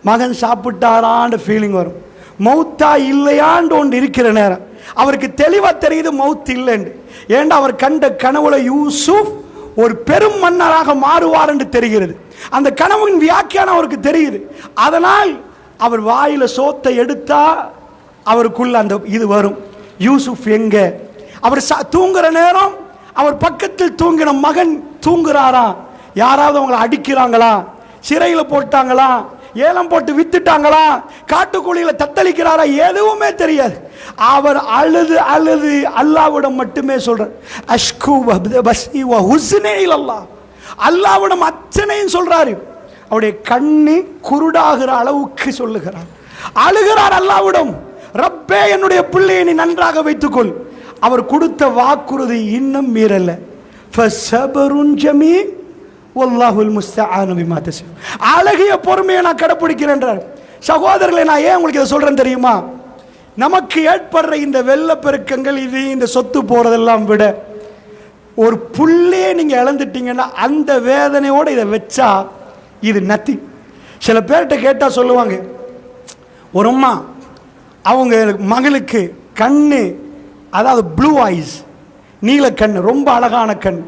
மகன் சாப்பிட்டாரான்னு ஃபீலிங் வரும். மௌத்தா இல்லையான்னு ஒன்று இருக்கிற நேரம் அவருக்கு தெளிவாக தெரியுது மௌத் இல்லைன்னு. ஏண்டா அவர் கண்ட கனவுல யூசுப் ஒரு பெரும் மன்னராக மாறுவார் என்று தெரிகிறது. அந்த கனவின் வியாக்கியானம் அவருக்கு தெரியுது. அதனால் அவர் வாயில சோத்தை எடுத்தா அவருக்குள்ள அந்த இது வரும். யூசுப் எங்க? அவர் தூங்குற நேரம் அவர் பக்கத்தில் தூங்கின மகன் தூங்குறாரா? யாராவது அவங்களை அடிக்கிறாங்களா? சிறையில் போட்டாங்களா? ஏலம் போட்டு வித்துட்டாங்களா? காட்டுக்குழியில தத்தளிக்கிறாரா? எதுவுமே தெரியாது. அவர் அழுது அழுது அல்லாஹ்விடம் மட்டுமே சொல்றார். அஷ்கு பஸ்ஸி வ ஹுஸ்னி இலல்லாஹ், அல்லாஹ்விடம் அச்சனையும் சொல்றாரு. அவருடைய கண்ணு குருடாகிற அளவுக்கு சொல்லுகிறார், அழுகிறார் அல்லாஹ்விடம். ரப்பே, என்னுடைய பிள்ளையை நீ நன்றாக வைத்துக்கொள். அவர் கொடுத்த வாக்குறுதி இன்னும் மீறல. ஃபஸபருன் ஜமீல் வல்லாஹுல் முஸ்தஆனு பிமா தஸிஃப். அழகிய பொறுமையை நான் கடைப்பிடிக்கிறேன். சகோதரர்களை, நான் ஏன் உங்களுக்கு இதை சொல்றேன் தெரியுமா? நமக்கு ஏற்படுற இந்த வெள்ளப்பெருக்கங்கள், இது இந்த சொத்து போறதெல்லாம் விட ஒரு புள்ளையே நீங்க இழந்துட்டீங்கன்னா அந்த வேதனையோட இதை வச்சா இது நத்திங். சில பேர்கிட்ட கேட்டா சொல்லுவாங்க, ஒரு அம்மா அவங்க மகளுக்கு கண்ணு, அதாவது ப்ளூ ஐஸ், நீல கண், ரொம்ப அழகான கண்.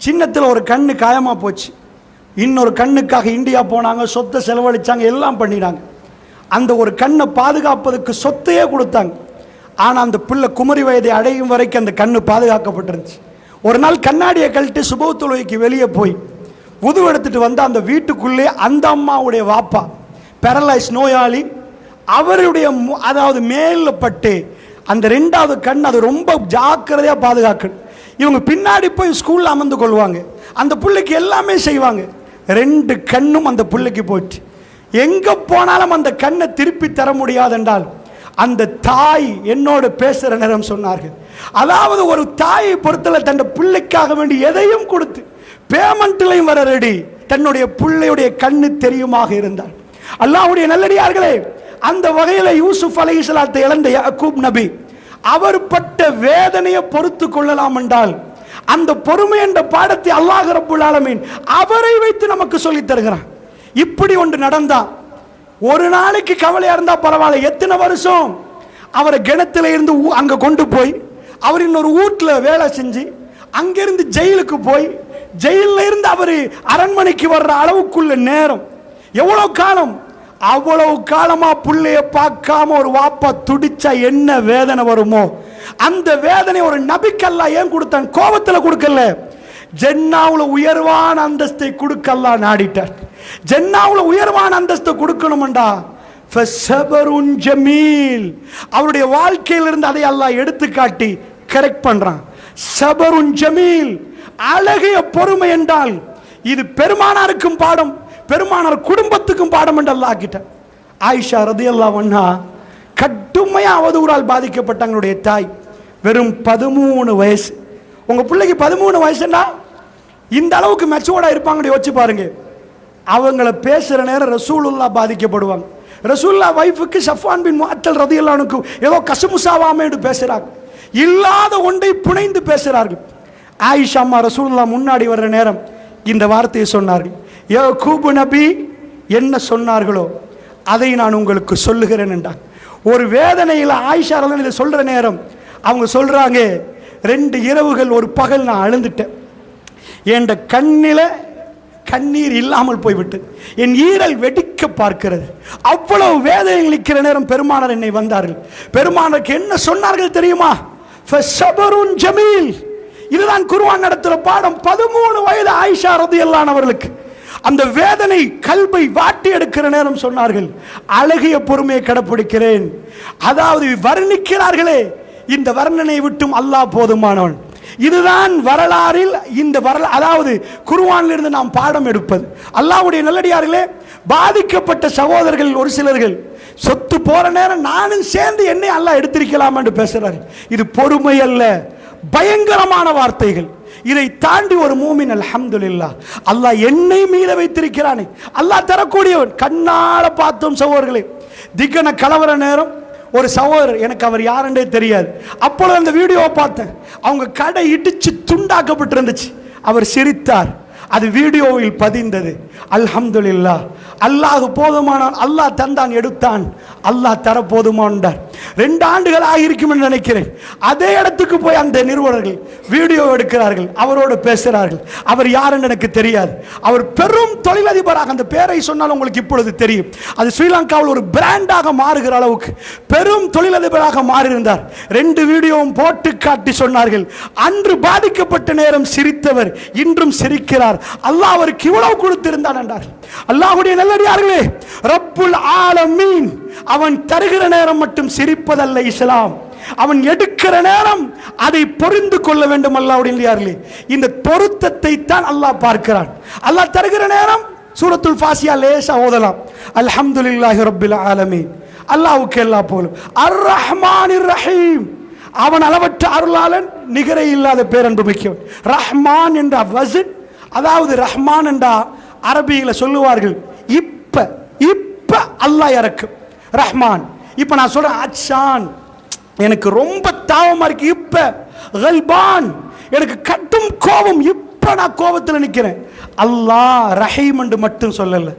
சின்னத்தில் ஒரு கண்ணு காயமாக போச்சு. இன்னொரு கண்ணுக்காக இந்தியா போனாங்க, சொத்தை செலவழிச்சாங்க, எல்லாம் பண்ணினாங்க. அந்த ஒரு கண்ணை பாதுகாப்பதற்கு சொத்தையே கொடுத்தாங்க. ஆனால் அந்த பிள்ளை குமரி வயதை அடையும் வரைக்கும் அந்த கண்ணு பாதுகாக்கப்பட்டிருந்துச்சு. ஒரு நாள் கண்ணாடியை கழட்டி சுப தொழுகைக்கு வெளியே போய் உது எடுத்துட்டு வந்து அந்த வீட்டுக்குள்ளே அந்த அம்மாவுடைய வாப்பா பேரலைஸ் நோயாளி, அவருடைய அதாவது மேல பட்டு அந்த 2வது கண் அது ரொம்ப ஜாக்கிரதையா பாதுகாக்கணும். இவங்க பின்னாடி போய் ஸ்கூல்ல அமர்ந்து கொள்வாங்க, அந்த பிள்ளைக்கு எல்லாமே செய்வாங்க. 2 கண்ணும் அந்த பிள்ளைக்கு போச்சு. எங்க போனாலும் அந்த கண்ணை திருப்பி தர முடியாது என்றால் அந்த தாய் என்னோட பேசுற நேரம் சொன்னார்கள், அதாவது ஒரு தாயை பொறுத்தல தன் பிள்ளைக்காக வேண்டி எதையும் கொடுத்து பேமெண்ட்லையும் வர ரெடி, தன்னுடைய பிள்ளையுடைய கண்ணு தெரியுமாக இருந்தார். அல்லாஹ்வுடைய நல்லடியார்களே, அந்த வகையில யூசுப் அலைஹிஸ்ஸலாத்தை இழந்த யாக்கூப் நபி அவர் பட்ட வேதனையை பொறுத்து கொள்ளலாம் என்றால் அந்த பொறுமை என்ற பாடத்தை அல்லாஹ் ரப்புல் ஆலமீன் அவரை வைத்து நமக்கு சொல்லி தருகிறான். இப்படி ஒன்று நடந்தா ஒரு நாளைக்கு கவலையா இருந்தா பரவாயில்ல, எத்தனை வருஷம் அவரை கிணத்துல இருந்து அங்க கொண்டு போய் அவர் இன்னொரு வீட்டுல வேலை செஞ்சு அங்கிருந்து ஜெயிலுக்கு போய் ஜெயில இருந்து அவர் அரண்மனைக்கு வர்ற அளவுக்குள்ள நேரம் எவ்வளவு காலம், அவ்வளவு காலமா புள்ளைய பார்க்காம ஒரு வாப்பா துடிச்சா என்ன வேதனை வருமோ அந்த வேதனை ஒரு நபிக்கு அல்லாஹ் ஏன் கொடுத்தான்? கோபத்துல கொடுக்கல, ஜன்னாவுல உயர்வான அந்தஸ்தை கொடுக்க அல்லாஹ் நாடிட்டார். ஜன்னாவுல உயர்வான அந்தஸ்தை கொடுக்கணும்டா ஃபஸபருன் ஜமீல், அவருடைய வாழ்க்கையிலிருந்து அதை அல்லாஹ் எடுத்து காட்டி கரெக்ட் பண்றான். சபருன் ஜமீல், அழகிய பொறுமை என்றால் இது பெருமானாருக்கும் பாடம், பெருமானார் குடும்பத்துக்கும் பாடம் என்று அல்லாஹ் ஆக்கிட்டார். ஆயிஷா ரலியல்லாஹு அன்ஹா கடுமையா அவதூறால் பாதிக்கப்பட்டாங்களுடைய தாய், வெறும் 13 வயசு. உங்க பிள்ளைக்கு 13 வயசுன்னா இந்த அளவுக்கு மெச்சூர்டா இருப்பாங்கன்னு யோசிச்சு பாருங்க. அவங்கள பேசுற நேரம் ரசூலுல்லாஹ் பாதிக்கப்படுவாங்க. ரசூலுல்லாஹ் வைஃபுக்கு ஸஃப்வான் பின் முஅத்தல் ரலியல்லாஹு அன்ஹு ஏதோ கசமுசாவாமே என்று பேசுறாங்க, இல்லாத ஒன்றை புனைந்து பேசுறார்கள். ஆயிஷா அம்மா ரசூலுல்லாஹ் முன்னாடி வர்ற நேரம் இந்த வார்த்தையை சொன்னார்கள், யாக்கூப் நபி என்ன சொன்னார்களோ அதை நான் உங்களுக்கு சொல்லுகிறேன் என்றார். ஒரு வேதனையில் ஆயிஷா ரலியல்லாஹு சொல்ற நேரம் அவங்க சொல்றாங்க, 2 இரவுகள் ஒரு பகல் நான் அழுந்துட்டேன், என் கண்ணில கண்ணீர் இல்லாமல் போய்விட்டது, என் ஈரல் வெடிக்க பார்க்கிறது, அவ்வளவு வேதனையில் நிற்கிற நேரம் பெருமானார் என்னை வந்தார்கள். பெருமானாருக்கு என்ன சொன்னார்கள் தெரியுமா? ஃபஸபருன் ஜமீல். இதுதான் குர்ஆன் நடத்துற பாடம். 13 வயது ஆயிஷா ரலியல்லாஹு அன்ஹா அவர்களுக்கு அந்த வேதனை கல்பை வாட்டி எடுக்கிற நேரம் சொன்னார்கள், அழகிய பொறுமையை கடைப்பிடிக்கிறேன். அதாவது வர்ணிக்கிறார்களே, இந்த வர்ணனை விட்டும் அல்லாஹ் போதுமானவன். இதுதான் வரலாறில் இந்த அதாவது குர்ஆனில் இருந்து நாம் பாடம் எடுப்பது. அல்லாஹ்வுடைய நல்லடியார்களே, பாதிக்கப்பட்ட சகோதரர்கள் ஒரு சிலர்கள் சொத்து போற நேரம் நானும் சேர்ந்து என்னை அல்லாஹ் எடுத்திருக்கலாம் என்று பேசுறாரு. இது பொறுமை அல்ல, பயங்கரமான வார்த்தைகள். இதை தாண்டி ஒரு மூமின் அல்ஹம்துலில்லாஹ் அல்லாஹ் என்னை மீத வைத்திருக்கிறானே, அல்லாஹ் தரக்கூடியவன். கண்ணால பார்த்தோம் சகோதரர்களே, திக்கன கலவர நேரம் ஒரு சகோதரர், எனக்கு அவர் யாருன்றே தெரியாது, அப்பொழுது அந்த வீடியோவை பார்த்தேன். அவங்க கடை இடிச்சு துண்டாக்கப்பட்டிருந்துச்சு, அவர் சிரித்தார், அது வீடியோவில் பதிந்தது. அல்ஹம்துலில்லாஹ், அல்லாஹ் போதுமானான், அல்லாஹ் தந்தான் எடுத்தான், அல்லாஹ் தர போதுமானார். 2 ஆண்டுகள் ஆகியிருக்கும் என்று நினைக்கிறேன். அதே இடத்துக்கு போய் அந்த நிறுவனர்கள் வீடியோ எடுக்கிறார்கள், அவரோடு பேசுகிறார்கள். அவர் யார் என்று எனக்கு தெரியாது, அவர் பெரும் தொழிலதிபராக, அந்த பேரை சொன்னால் உங்களுக்கு இப்பொழுது தெரியும், அது ஸ்ரீலங்காவில் ஒரு பிராண்டாக மாறுகிற அளவுக்கு பெரும் தொழிலதிபராக மாறியிருந்தார். 2 வீடியோவும் போட்டு காட்டி சொன்னார்கள், அன்று பாதிக்கப்பட்ட நேரம் சிரித்தவர் இன்றும் சிரிக்கிறார், அல்லாஹ் அவருக்கு இவ்வளவு கொடுத்திருந்தான் என்றார். அல்லாஹ்வுடைய நல்லடியார்களே, ரப்புல் ஆலமீன் அவன் தருகிற நேரம் மட்டும் சிரிப்பதல்ல இஸ்லாம், அவன் எடுக்கிற நேரம் அதை பொறிந்து கொள்ள வேண்டும். அல்லாஹ்வுடைய நல்லடியார்களே, இந்த பொருத்தத்தை தான் அல்லாஹ் பார்க்கிறான். அல்லாஹ் தருகிற நேரம் சூரத்துல் ஃபாசியா லேசா ஓதலாம், அல்ஹம்துலில்லாஹி ரப்பில் ஆலமீன், அல்லாஹ்வுக்கு எல்லா புகழும், அர் ரஹ்மானிர் ரஹீம், அவன் அளவற்ற அருளாளன், நிகரை இல்லாத பேரன்பு மிக்கவன். ரஹ்மான் என்ற வஸன், அதாவது ரஹ்மான் என்ற அரபியில சொல்லுவார்கள், இப்ப இப்ப அல்லாஹ் இறக்கும் ரஹ்மான். இப்ப நான் சொல்றேன், அச்சான் எனக்கு ரொம்ப தாவமா இருக்கு, இப்ப கல்பான் எனக்கு கட்டும் கோபம், இப்ப நான் கோபத்தில் நிக்கிறேன். அல்லாஹ் ரஹீம் என்று மட்டும் சொல்லல,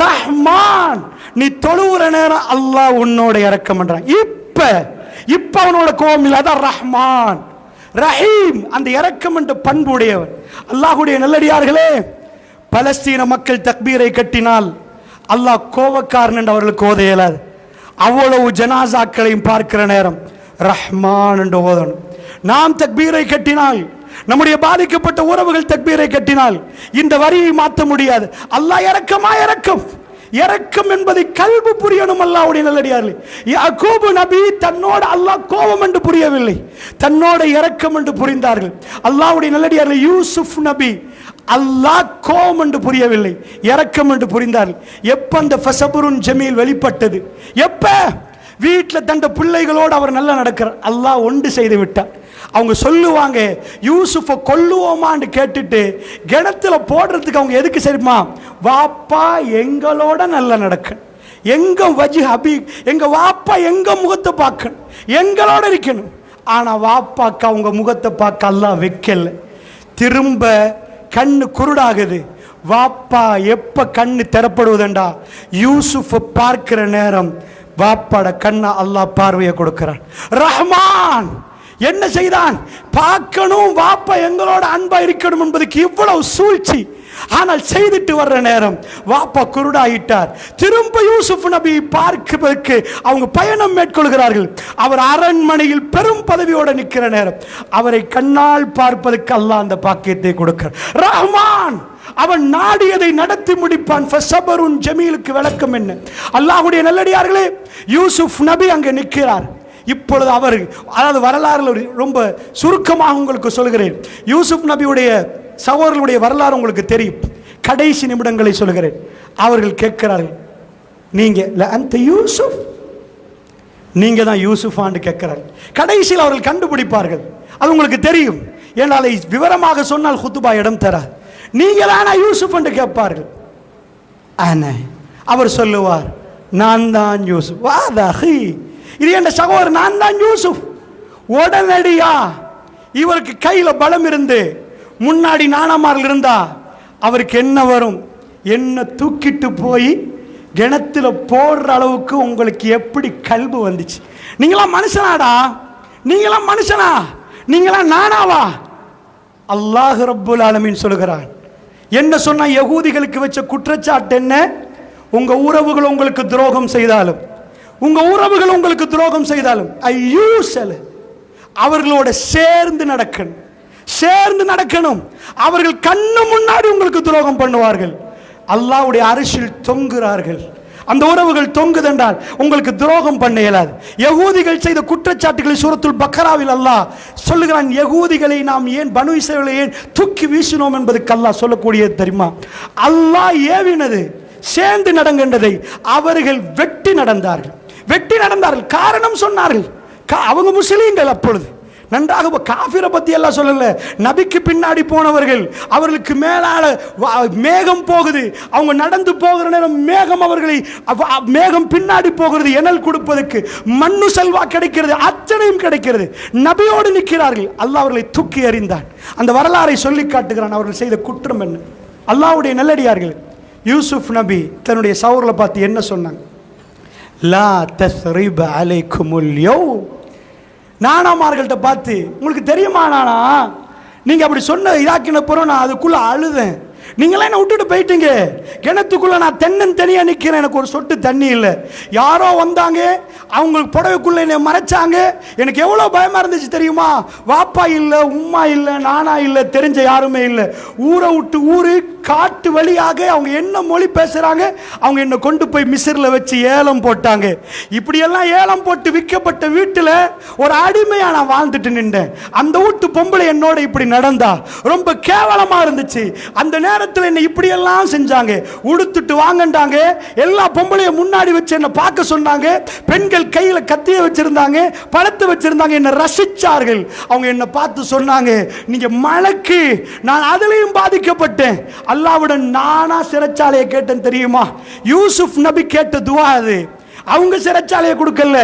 ரஹ்மான் நீ தொழுகிற நேரம் அல்லாஹ் உன்னோட இறக்கம் பண்றான். இப்ப இப்ப அவனோட கோபம் இல்லை, அதான் ரஹ்மான். ரஹீம் அந்த இறக்கம் என்ற பண்பு உடையவன். அல்லாஹ்வுடைய நல்லடியார்களே, பலஸ்தீன மக்கள் தக்பீரை கட்டினால் அல்லாஹ் கோபக்காரன் என்று அவர்களுக்கு ஓத இயலாது. அவ்வளவு ஜனாசாக்களையும் பார்க்கிற நேரம் ரஹ்மான் என்று ஓதணும். நாம் தக்பீரை கட்டினால் நம்முடைய பாதிக்கப்பட்ட உறவுகள் தக்பீரை கட்டினால் இந்த வரியை மாற்ற முடியாது. அல்லாஹ் இரக்கமா இரக்கம். இரக்கம் என்பதை கல்பு புரியணும். அல்லாஹ்வுடைய நல்லடியார்களே, யாக்கூப் நபி தன்னோட அல்லாஹ் கோபம் என்று புரியவில்லை, தன்னோட இரக்கம் என்று புரிந்தார்கள். அல்லாஹ்வுடைய நல்லடியார்களே, யூசுப் நபி அல்லாஹ் கோபம் என்று புரியவில்லை, இரக்கம் என்று புரிந்தார்கள். எப்ப அந்த ஃபஸபுருன் ஜமீல் வெளிப்பட்டது, எப்ப வீட்டில் தந்த பிள்ளைகளோடு அவர் நல்லா நடக்கிறார், அல்லாஹ் ஒன்று செய்து விட்டார். அவங்க சொல்லுவாங்க, யூசுஃபை கொல்லுவோமான்னு கேட்டுட்டு கிணத்துல போடுறதுக்கு அவங்க எதுக்கு சரிமா, வாப்பா எங்களோட நல்லா நடக்க, எங்க வஜி அபி, எங்க வாப்பா எங்க முகத்தை பார்க்கணும், எங்களோட இருக்கணும். ஆனா வாப்பாக்கு அவங்க முகத்தை பார்க்க அல்லாஹ் வைக்கல. திரும்ப கண்ணு குருடாகுது. வாப்பா எப்ப கண்ணு திறப்படுவதுண்டா, யூசுஃபை பார்க்கிற நேரம் வாப்பாட கண்ணா அல்லாஹ் பார்வையை கொடுக்கிறான். ரஹ்மான் என்ன செய்தான், பார்க்கணும் வாப்பா எங்களோட அன்பா இருக்கணும் என்பதுக்கு இவ்வளவு சூழ்ச்சி. ஆனால் செய்துட்டு வர்ற நேரம் வாப்பா குருடாயிட்டார். திரும்ப யூசுப் நபி பார்ப்பதற்கு அவங்க பயணம் மேற்கொள்கிறார்கள். அவர் அரண்மனையில் பெரும் பதவியோட நிற்கிற நேரம் அவரை கண்ணால் பார்ப்பதற்கு அல்லாஹ் அந்த பாக்கியத்தை கொடுக்கிறார். ரஹ்மான் அவன் நாடியதை நடத்தி முடிப்பான். ஃபஸபருன் ஜமீலுக்கு விளக்கம் என்ன? அல்லாஹ்வுடைய நல்லடியார்களே, யூசுப் நபி அங்கே நிற்கிறார். இப்பொழுது அவர், அதாவது வரலாறு ரொம்ப சுருக்கமாக உங்களுக்கு சொல்கிறேன். யூசுப் நபியுடைய சகோதரர்களுடைய வரலாறு உங்களுக்கு தெரியும். கடைசி நிமிடங்களை சொல்கிறேன். அவர்கள் கேட்கிறார்கள், நீங்க அந்த யூசுப், நீங்க தான் யூசுஃபான்னு கேட்கிறார்கள். கடைசியில் அவர்கள் கண்டுபிடிப்பார்கள், அது உங்களுக்கு தெரியும். ஏனால் விவரமாக சொன்னால் குத்துபா இடம் தரார். நீங்க தானா யூசுப் என்று கேட்பார்கள். அவர் சொல்லுவார், நான் தான் யூசுப். வாதாஹி, இது என் சகோதரர், நான் தான் யூசுப். உடனடியா இவருக்கு கையில பலம் இருந்து முன்னாடி நாணமார்கள் இருந்தா அவருக்கு என்ன வரும், என்ன தூக்கிட்டு போய் கிணத்துல போடுற அளவுக்கு உங்களுக்கு எப்படி கல்பு வந்துச்சு? நீங்களாம் மனுஷனாடா, நீங்களாம் மனுஷனா, நீங்களாம் நானாவா? அல்லாஹ் ரப்புல் ஆலமீன் சொல்கிறான். என்ன சொன்னா, யகூதிகளுக்கு வச்ச குற்றச்சாட்டு என்ன, உங்க உறவுகள் உங்களுக்கு துரோகம் செய்தாலும், உங்க உறவுகள் உங்களுக்கு துரோகம் செய்தாலும் அவர்களோட சேர்ந்து நடக்கணும், சேர்ந்து நடக்கணும். அவர்கள் கண்ணு முன்னாடி உங்களுக்கு துரோகம் பண்ணுவார்கள். அல்லாஹ்வுடைய அரிசில் தொங்குகிறார்கள். அந்த உறவுகள் தொங்குதென்றால் உங்களுக்கு துரோகம் பண்ண இயலாது. யகூதிகள் செய்த குற்றச்சாட்டுகளை சூரத்துல் பக்கராவில் அல்லாஹ் சொல்லுகிறான். யகூதிகளை நாம் ஏன், பனு இஸ்ரவேலை ஏன் தூக்கி வீசினோம் என்பதுக்கு அல்லாஹ் சொல்லக்கூடியது தெரியுமா? அல்லாஹ் ஏவினது சேர்ந்து நடக்கின்றதை அவர்கள் வெட்டி நடந்தார்கள், வெட்டி நடந்தார்கள். காரணம் சொன்னார்கள். அவங்க முஸ்லீம்கள். அப்பொழுது நன்றாக காஃபிரை பத்தி எல்லாம் சொல்லல, நபிக்கு பின்னாடி போனவர்கள், அவர்களுக்கு மேலால மேகம் போகுது, அவங்க நடந்து போகிற நேரம் மேகம் அவர்களை, மேகம் பின்னாடி போகிறது, எனல் கொடுப்பதற்கு மண்ணு செல்வா கிடைக்கிறது, அத்தனையும் கிடைக்கிறது. நபியோடு நிற்கிறார்கள். அல்லாஹ் அவர்களை தூக்கி எறிந்தான். அந்த வரலாறை சொல்லி காட்டுகிறான். அவர்கள் செய்த குற்றம் என்ன? அல்லாஹ்வுடைய நல்லடியார்கள், யூசுப் நபி தன்னுடைய சகோதரரை பார்த்து என்ன சொன்னாங்க? லா தஸ்ரிப அலைக்குமுல் யௌம். நானாமார்கள்ட்ட பார்த்து, உங்களுக்கு தெரியுமா நானா, நீங்க அப்படி சொன்ன இதாக்கின பிறகு நான் அதுக்குள்ள அழுதேன். நீங்களாம் என்ன விட்டுட்டு போயிட்டீங்க, கிணத்துக்குள்ள நான் தென்னந்தனியா நிற்கிறேன், எனக்கு ஒரு சொட்டு தண்ணி இல்லை. யாரோ வந்தாங்க, அவங்களுக்கு புடவைக்குள்ள என்னை மறைச்சாங்க. எனக்கு எவ்வளோ பயமா இருந்துச்சு தெரியுமா? வாப்பா இல்லை, உம்மா இல்லை, நானா இல்லை, தெரிஞ்ச யாருமே இல்லை. ஊரை விட்டு ஊரு, காட்டு வழியாக அவங்க என்ன மொழி பேசுறாங்க, அவங்க என்னை கொண்டு போய் மிஸ்ரில் வச்சு ஏலம் போட்டாங்க. இப்படியெல்லாம் ஏலம் போட்டு விற்கப்பட்ட வீட்டில் ஒரு அடிமையா நான் வாழ்ந்துட்டு நின்றேன். அந்த வீட்டு பொம்பளை என்னோட இப்படி நடந்தா ரொம்ப கேவலமா இருந்துச்சு. அந்த நேரத்தில் என்ன இப்படி எல்லாம் செஞ்சாங்க. உடுத்துட்டு வாங்கண்டாங்க, எல்லா பொம்பளையும் முன்னாடி வச்சு என்ன பார்க்க சொன்னாங்க. பெண்கள் கையில கத்திய வச்சிருந்தாங்க, பழத்தை வச்சிருந்தாங்க, என்ன ரசிச்சார்கள். அவங்க என்ன பார்த்து சொன்னாங்க, நீங்க மலக்கு. நான் அதிலையும் பாதிக்கப்பட்டேன். அல்லாஹ்வுடன் நானா சிறைச்சாலையை கேட்டேன் தெரியுமா? யூசுப் நபி கேட்ட துவா அது. அவங்க சிறைச்சாலையை கொடுக்கல.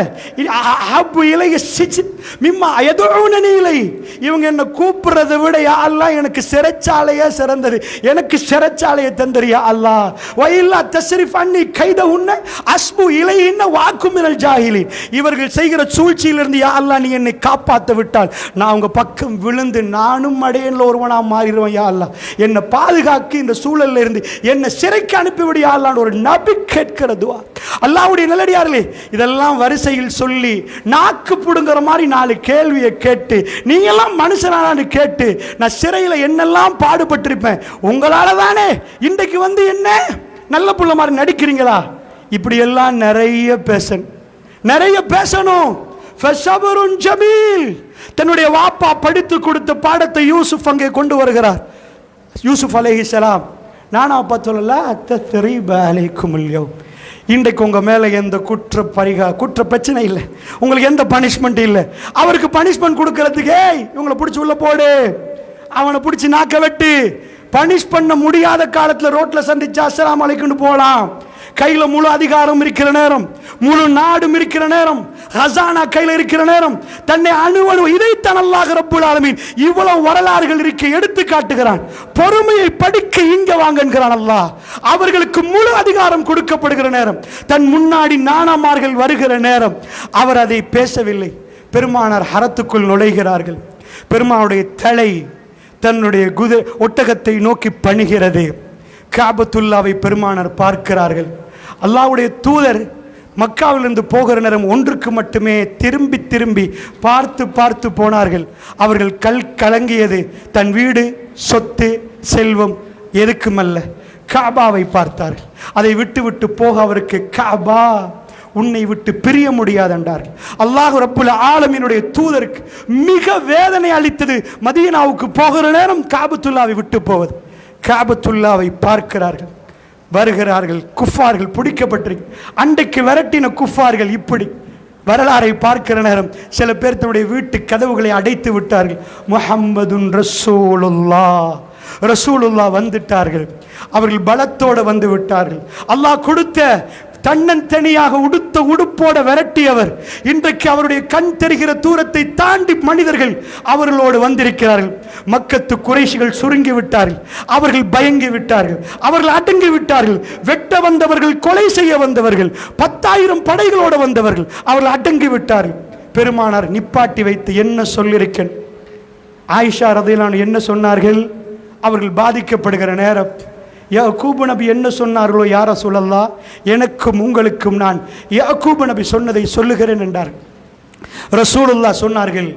இவங்க என்ன கூப்பிடுறதை விட யா அல்லாஹ் எனக்கு சிறைச்சாலையே சிறந்தது, எனக்கு சிறைச்சாலையை தந்தறியா அல்லாஹ். வயில்லா தஸ்ரிஃப் அன்னி கைத உன்ன அஸ்பு இலையின்ன வாக்குமினல் ஜாஹிலி. இவர்கள் செய்கிற சூழ்ச்சியிலிருந்து யா அல்லாஹ் நீ என்னை காப்பாற்ற விட்டால் நான் உங்க பக்கம் விழுந்து நானும் அடையன்ல ஒருவனா மாறிடுவேன். யா அல்லாஹ் என்னை பாதுகாக்க, இந்த சூழல்ல இருந்து என்னை சிறைக்கு அனுப்பிவிடு யா அல்லாஹ் ஒரு நபி கேட்கிற துவா. அல்லாஹ்வுடைய நல்லடி நல்லடியார்களே, இதெல்லாம் வரிசையில் சொல்லி நாக்கு புடுங்குற மாதிரி 4 கேள்வியை கேட்டு நீங்கெல்லாம் மனுஷனானு கேட்டு நான் சிறையில் என்னெல்லாம் பாடுபட்டிருப்பேன், உங்களால தானே இன்றைக்கு வந்து என்ன நல்ல புள்ள மாதிரி நடிக்கிறீங்களா? இப்படி எல்லாம் நிறைய பேசணும். தன்னுடைய வாப்பா படித்து கொடுத்த பாடத்தை யூசுப் அங்கே கொண்டு வருகிறார். யூசுப் அலைஹிஸ்ஸலாம், நானா அப்பா சொல்லல, இன்றைக்கு உங்க மேல எந்த குற்ற பிரச்சனை இல்லை, உங்களுக்கு எந்த பனிஷ்மெண்ட் இல்லை. அவருக்கு பனிஷ்மெண்ட் கொடுக்கறதுக்கு இவங்களை பிடிச்சி உள்ள போடு, அவனை பிடிச்சி நாக்க வெட்டு. பனிஷ் பண்ண முடியாத காலத்தில் ரோட்ல சந்திச்சா அஸ்ஸலாமு அலைக்கும்னு போகலாம். கையில் முழு அதிகாரம் இருக்கிற நேரம், முழு நாடும் இருக்கிற நேரம், ஹசானா கையில் இருக்கிற நேரம், தன்னை அணுவணு இதைத்தான் அல்லாஹ் ரப்புல் ஆலமீன் இவ்வளவு வரலாறுகள் இருக்க எடுத்து காட்டுகிறான். பொறுமையை படிக்க இங்க வாங்குகிறான் அல்லாஹ். அவர்களுக்கு முழு அதிகாரம் கொடுக்கப்படுகிற நேரம், தன் முன்னாடி நானாமார்கள் வருகிற நேரம், அவர் அதை பேசவில்லை. பெருமானார் ஹரத்துக்குள் நுழைகிறார்கள். பெருமானுடைய தலை தன்னுடைய ஒட்டகத்தை நோக்கி பணிகிறது. காபத்துல்லாவை பெருமானார் பார்க்கிறார்கள். அல்லாஹ்வுடைய தூதர் மக்காவிலிருந்து போகிற நேரம் ஒன்றுக்கு மட்டுமே திரும்பி திரும்பி பார்த்து போனார்கள். அவர்கள் கலங்கியது தன் வீடு, சொத்து, செல்வம் எதுக்குமல்ல, காபாவை பார்த்தார்கள். அதை விட்டு போக அவருக்கு காபா உன்னை விட்டு பிரிய முடியாது என்றார்கள். அல்லாஹ் ரப்புல் ஆலமீனுடைய தூதருக்கு மிக வேதனை அளித்தது மதீனாவுக்கு போகிற நேரம் காபத்துல்லாவை விட்டு போவது. காபத்துல்லாவை பார்க்கிறார்கள், வருகிறார்கள். குஃபார்கள் பிடிக்கப்பட்டிருக்கு. அன்றைக்கு விரட்டின குஃபார்கள் இப்படி வரலாறை பார்க்கிற நேரம் சில பேர் தன்னுடைய வீட்டு கதவுகளை அடைத்து விட்டார்கள். முஹம்மதுன் ரசூலுல்லாஹ் வந்துட்டார்கள். அவர்கள் பலத்தோடு வந்து விட்டார்கள். அல்லாஹ் கொடுத்த தன்னந்தனியாக உடுத்த உடுப்போட விரட்டியவர் இன்றைக்கு அவருடைய கண் தெரிகிற தூரத்தை தாண்டி மனிதர்கள் அவர்களோடு வந்திருக்கிறார்கள். மக்கத்து குறைஷிகள் சுருங்கி விட்டார்கள், அவர்கள் பயங்கி விட்டார்கள், அவர்கள் அடங்கி விட்டார்கள். வெட்ட வந்தவர்கள், கொலை செய்ய வந்தவர்கள், 10,000 படைகளோடு வந்தவர்கள், அவர்கள் அடங்கி விட்டார்கள். பெருமானார் நிப்பாட்டி வைத்து என்ன சொல்லியிருக்கேன், ஆயிஷா ரலியல்லாஹு என்ன சொன்னார்கள்? அவர்கள் பாதிக்கப்படுகிற நேரம் யாக்கூப் நபி என்ன சொன்னார்களோ, யா ரசூலல்லாஹ், எனக்கும் உங்களுக்கும் நான் யாக்கூப் நபி சொன்னதை சொல்லுகிறேன் என்றார்கள். ரசூலுல்லாஹ் சொன்னார்கள்,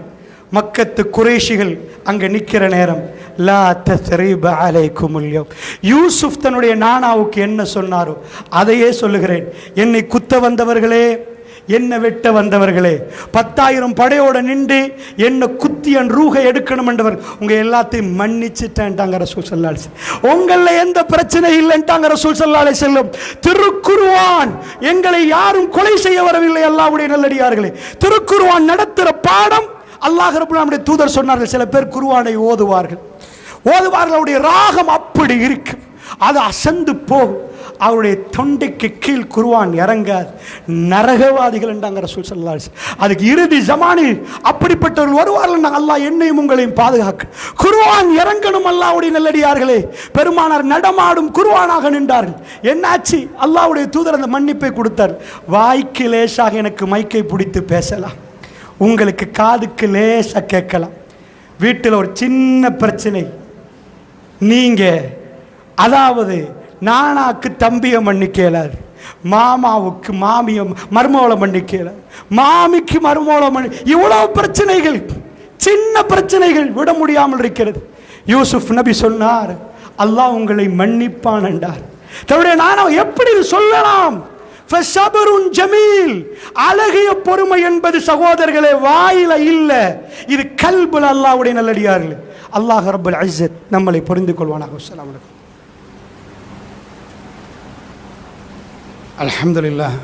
மக்கத்து குறைஷிகள் அங்கே நிற்கிற நேரம், லா தஸ்ரீப அலைக்குமுல் யௌம், யூசுப் தன்னுடைய நானாவுக்கு என்ன சொன்னாரோ அதையே சொல்லுகிறேன். என்னை குத்த வந்தவர்களே, என்ன வெட்ட வந்தவர்களே, 10,000 படையோட நின்று என்ன குத்தி என் ரூகை எடுக்கணும் என்றவர் உங்க எல்லாத்தையும் மன்னிச்சுட்டேன்ட்டாங்க ரசூல் ஸல்லல்லாஹு அலைஹி வஸல்லம். உங்கள எந்த பிரச்சனை இல்லைன்ட்டாங்க ரசூல் ஸல்லல்லாஹு அலைஹி வஸல்லம். திருக்குர்ஆன் எங்களை யாரும் கொலை செய்ய வரவில்லை. அல்லாஹ்வுடைய நல்லடியார்களே, திருக்குர்ஆன் நடத்துகிற பாடம் அல்லாஹ் ரப்பல் ஆலமீனுடைய தூதர் சொன்னார்கள். சில பேர் குர்ஆனை ஓதுவார்கள், அவருடைய ராகம் அப்படி இருக்கு, அது அசந்து போகும், அவருடைய தொண்டைக்கு கீழ் குர்ஆன் இறங்காது, நரகவாதிகள் என்றாங்க ரசூல் ஸல்லல்லாஹு அலைஹி வஸல்லம். அதுக்கு இறுதி ஜமானில் அப்படிப்பட்டவர்கள் வருவார்கள். அல்லாஹ் என்னையும் உங்களையும் பாதுகாக்க. குர்ஆன் இறங்கணும் அல்லாஹ்வுடைய நல்லடியார்களே. பெருமானார் நடமாடும் குர்ஆனாக நின்றார்கள். என்னாச்சு? அல்லாஹ்வுடைய தூதர் அந்த மன்னிப்பை கொடுத்தார். வாய்க்கு லேசாக எனக்கு மைக்கை பிடித்து பேசலாம், உங்களுக்கு காதுக்கு லேசா கேட்கலாம். வீட்டில் ஒரு சின்ன பிரச்சனை, நீங்க அதாவது நானாக்கு தம்பியை மன்னிக்கலாது, மாமாவுக்கு மாமிய மருமவளை மன்னிக்கலாது, மாமிக்கு மருமவளை இவ்வளவு பிரச்சனைகள், சின்ன பிரச்சனைகள் விட முடியாமல் இருக்கிறது. யூசுப் நபி சொன்னார், அல்லாஹ் உங்களை மன்னிப்பான் என்றார். தன்னுடைய நானா எப்படி சொல்லலாம்? ஜமீல், அழகிய பொறுமை என்பது சகோதரர்களே வாயில இல்ல, இது கல்புல. அல்லாஹ்வுடைய நல்லடியார்களே, அல்லாஹ் ரப்பல் இஸ்ஸத் நம்மளை புரிந்து கொள்வானாக. அஸ்ஸலாமு அலைக்கும். அல்ஹம்துலில்லாஹ்,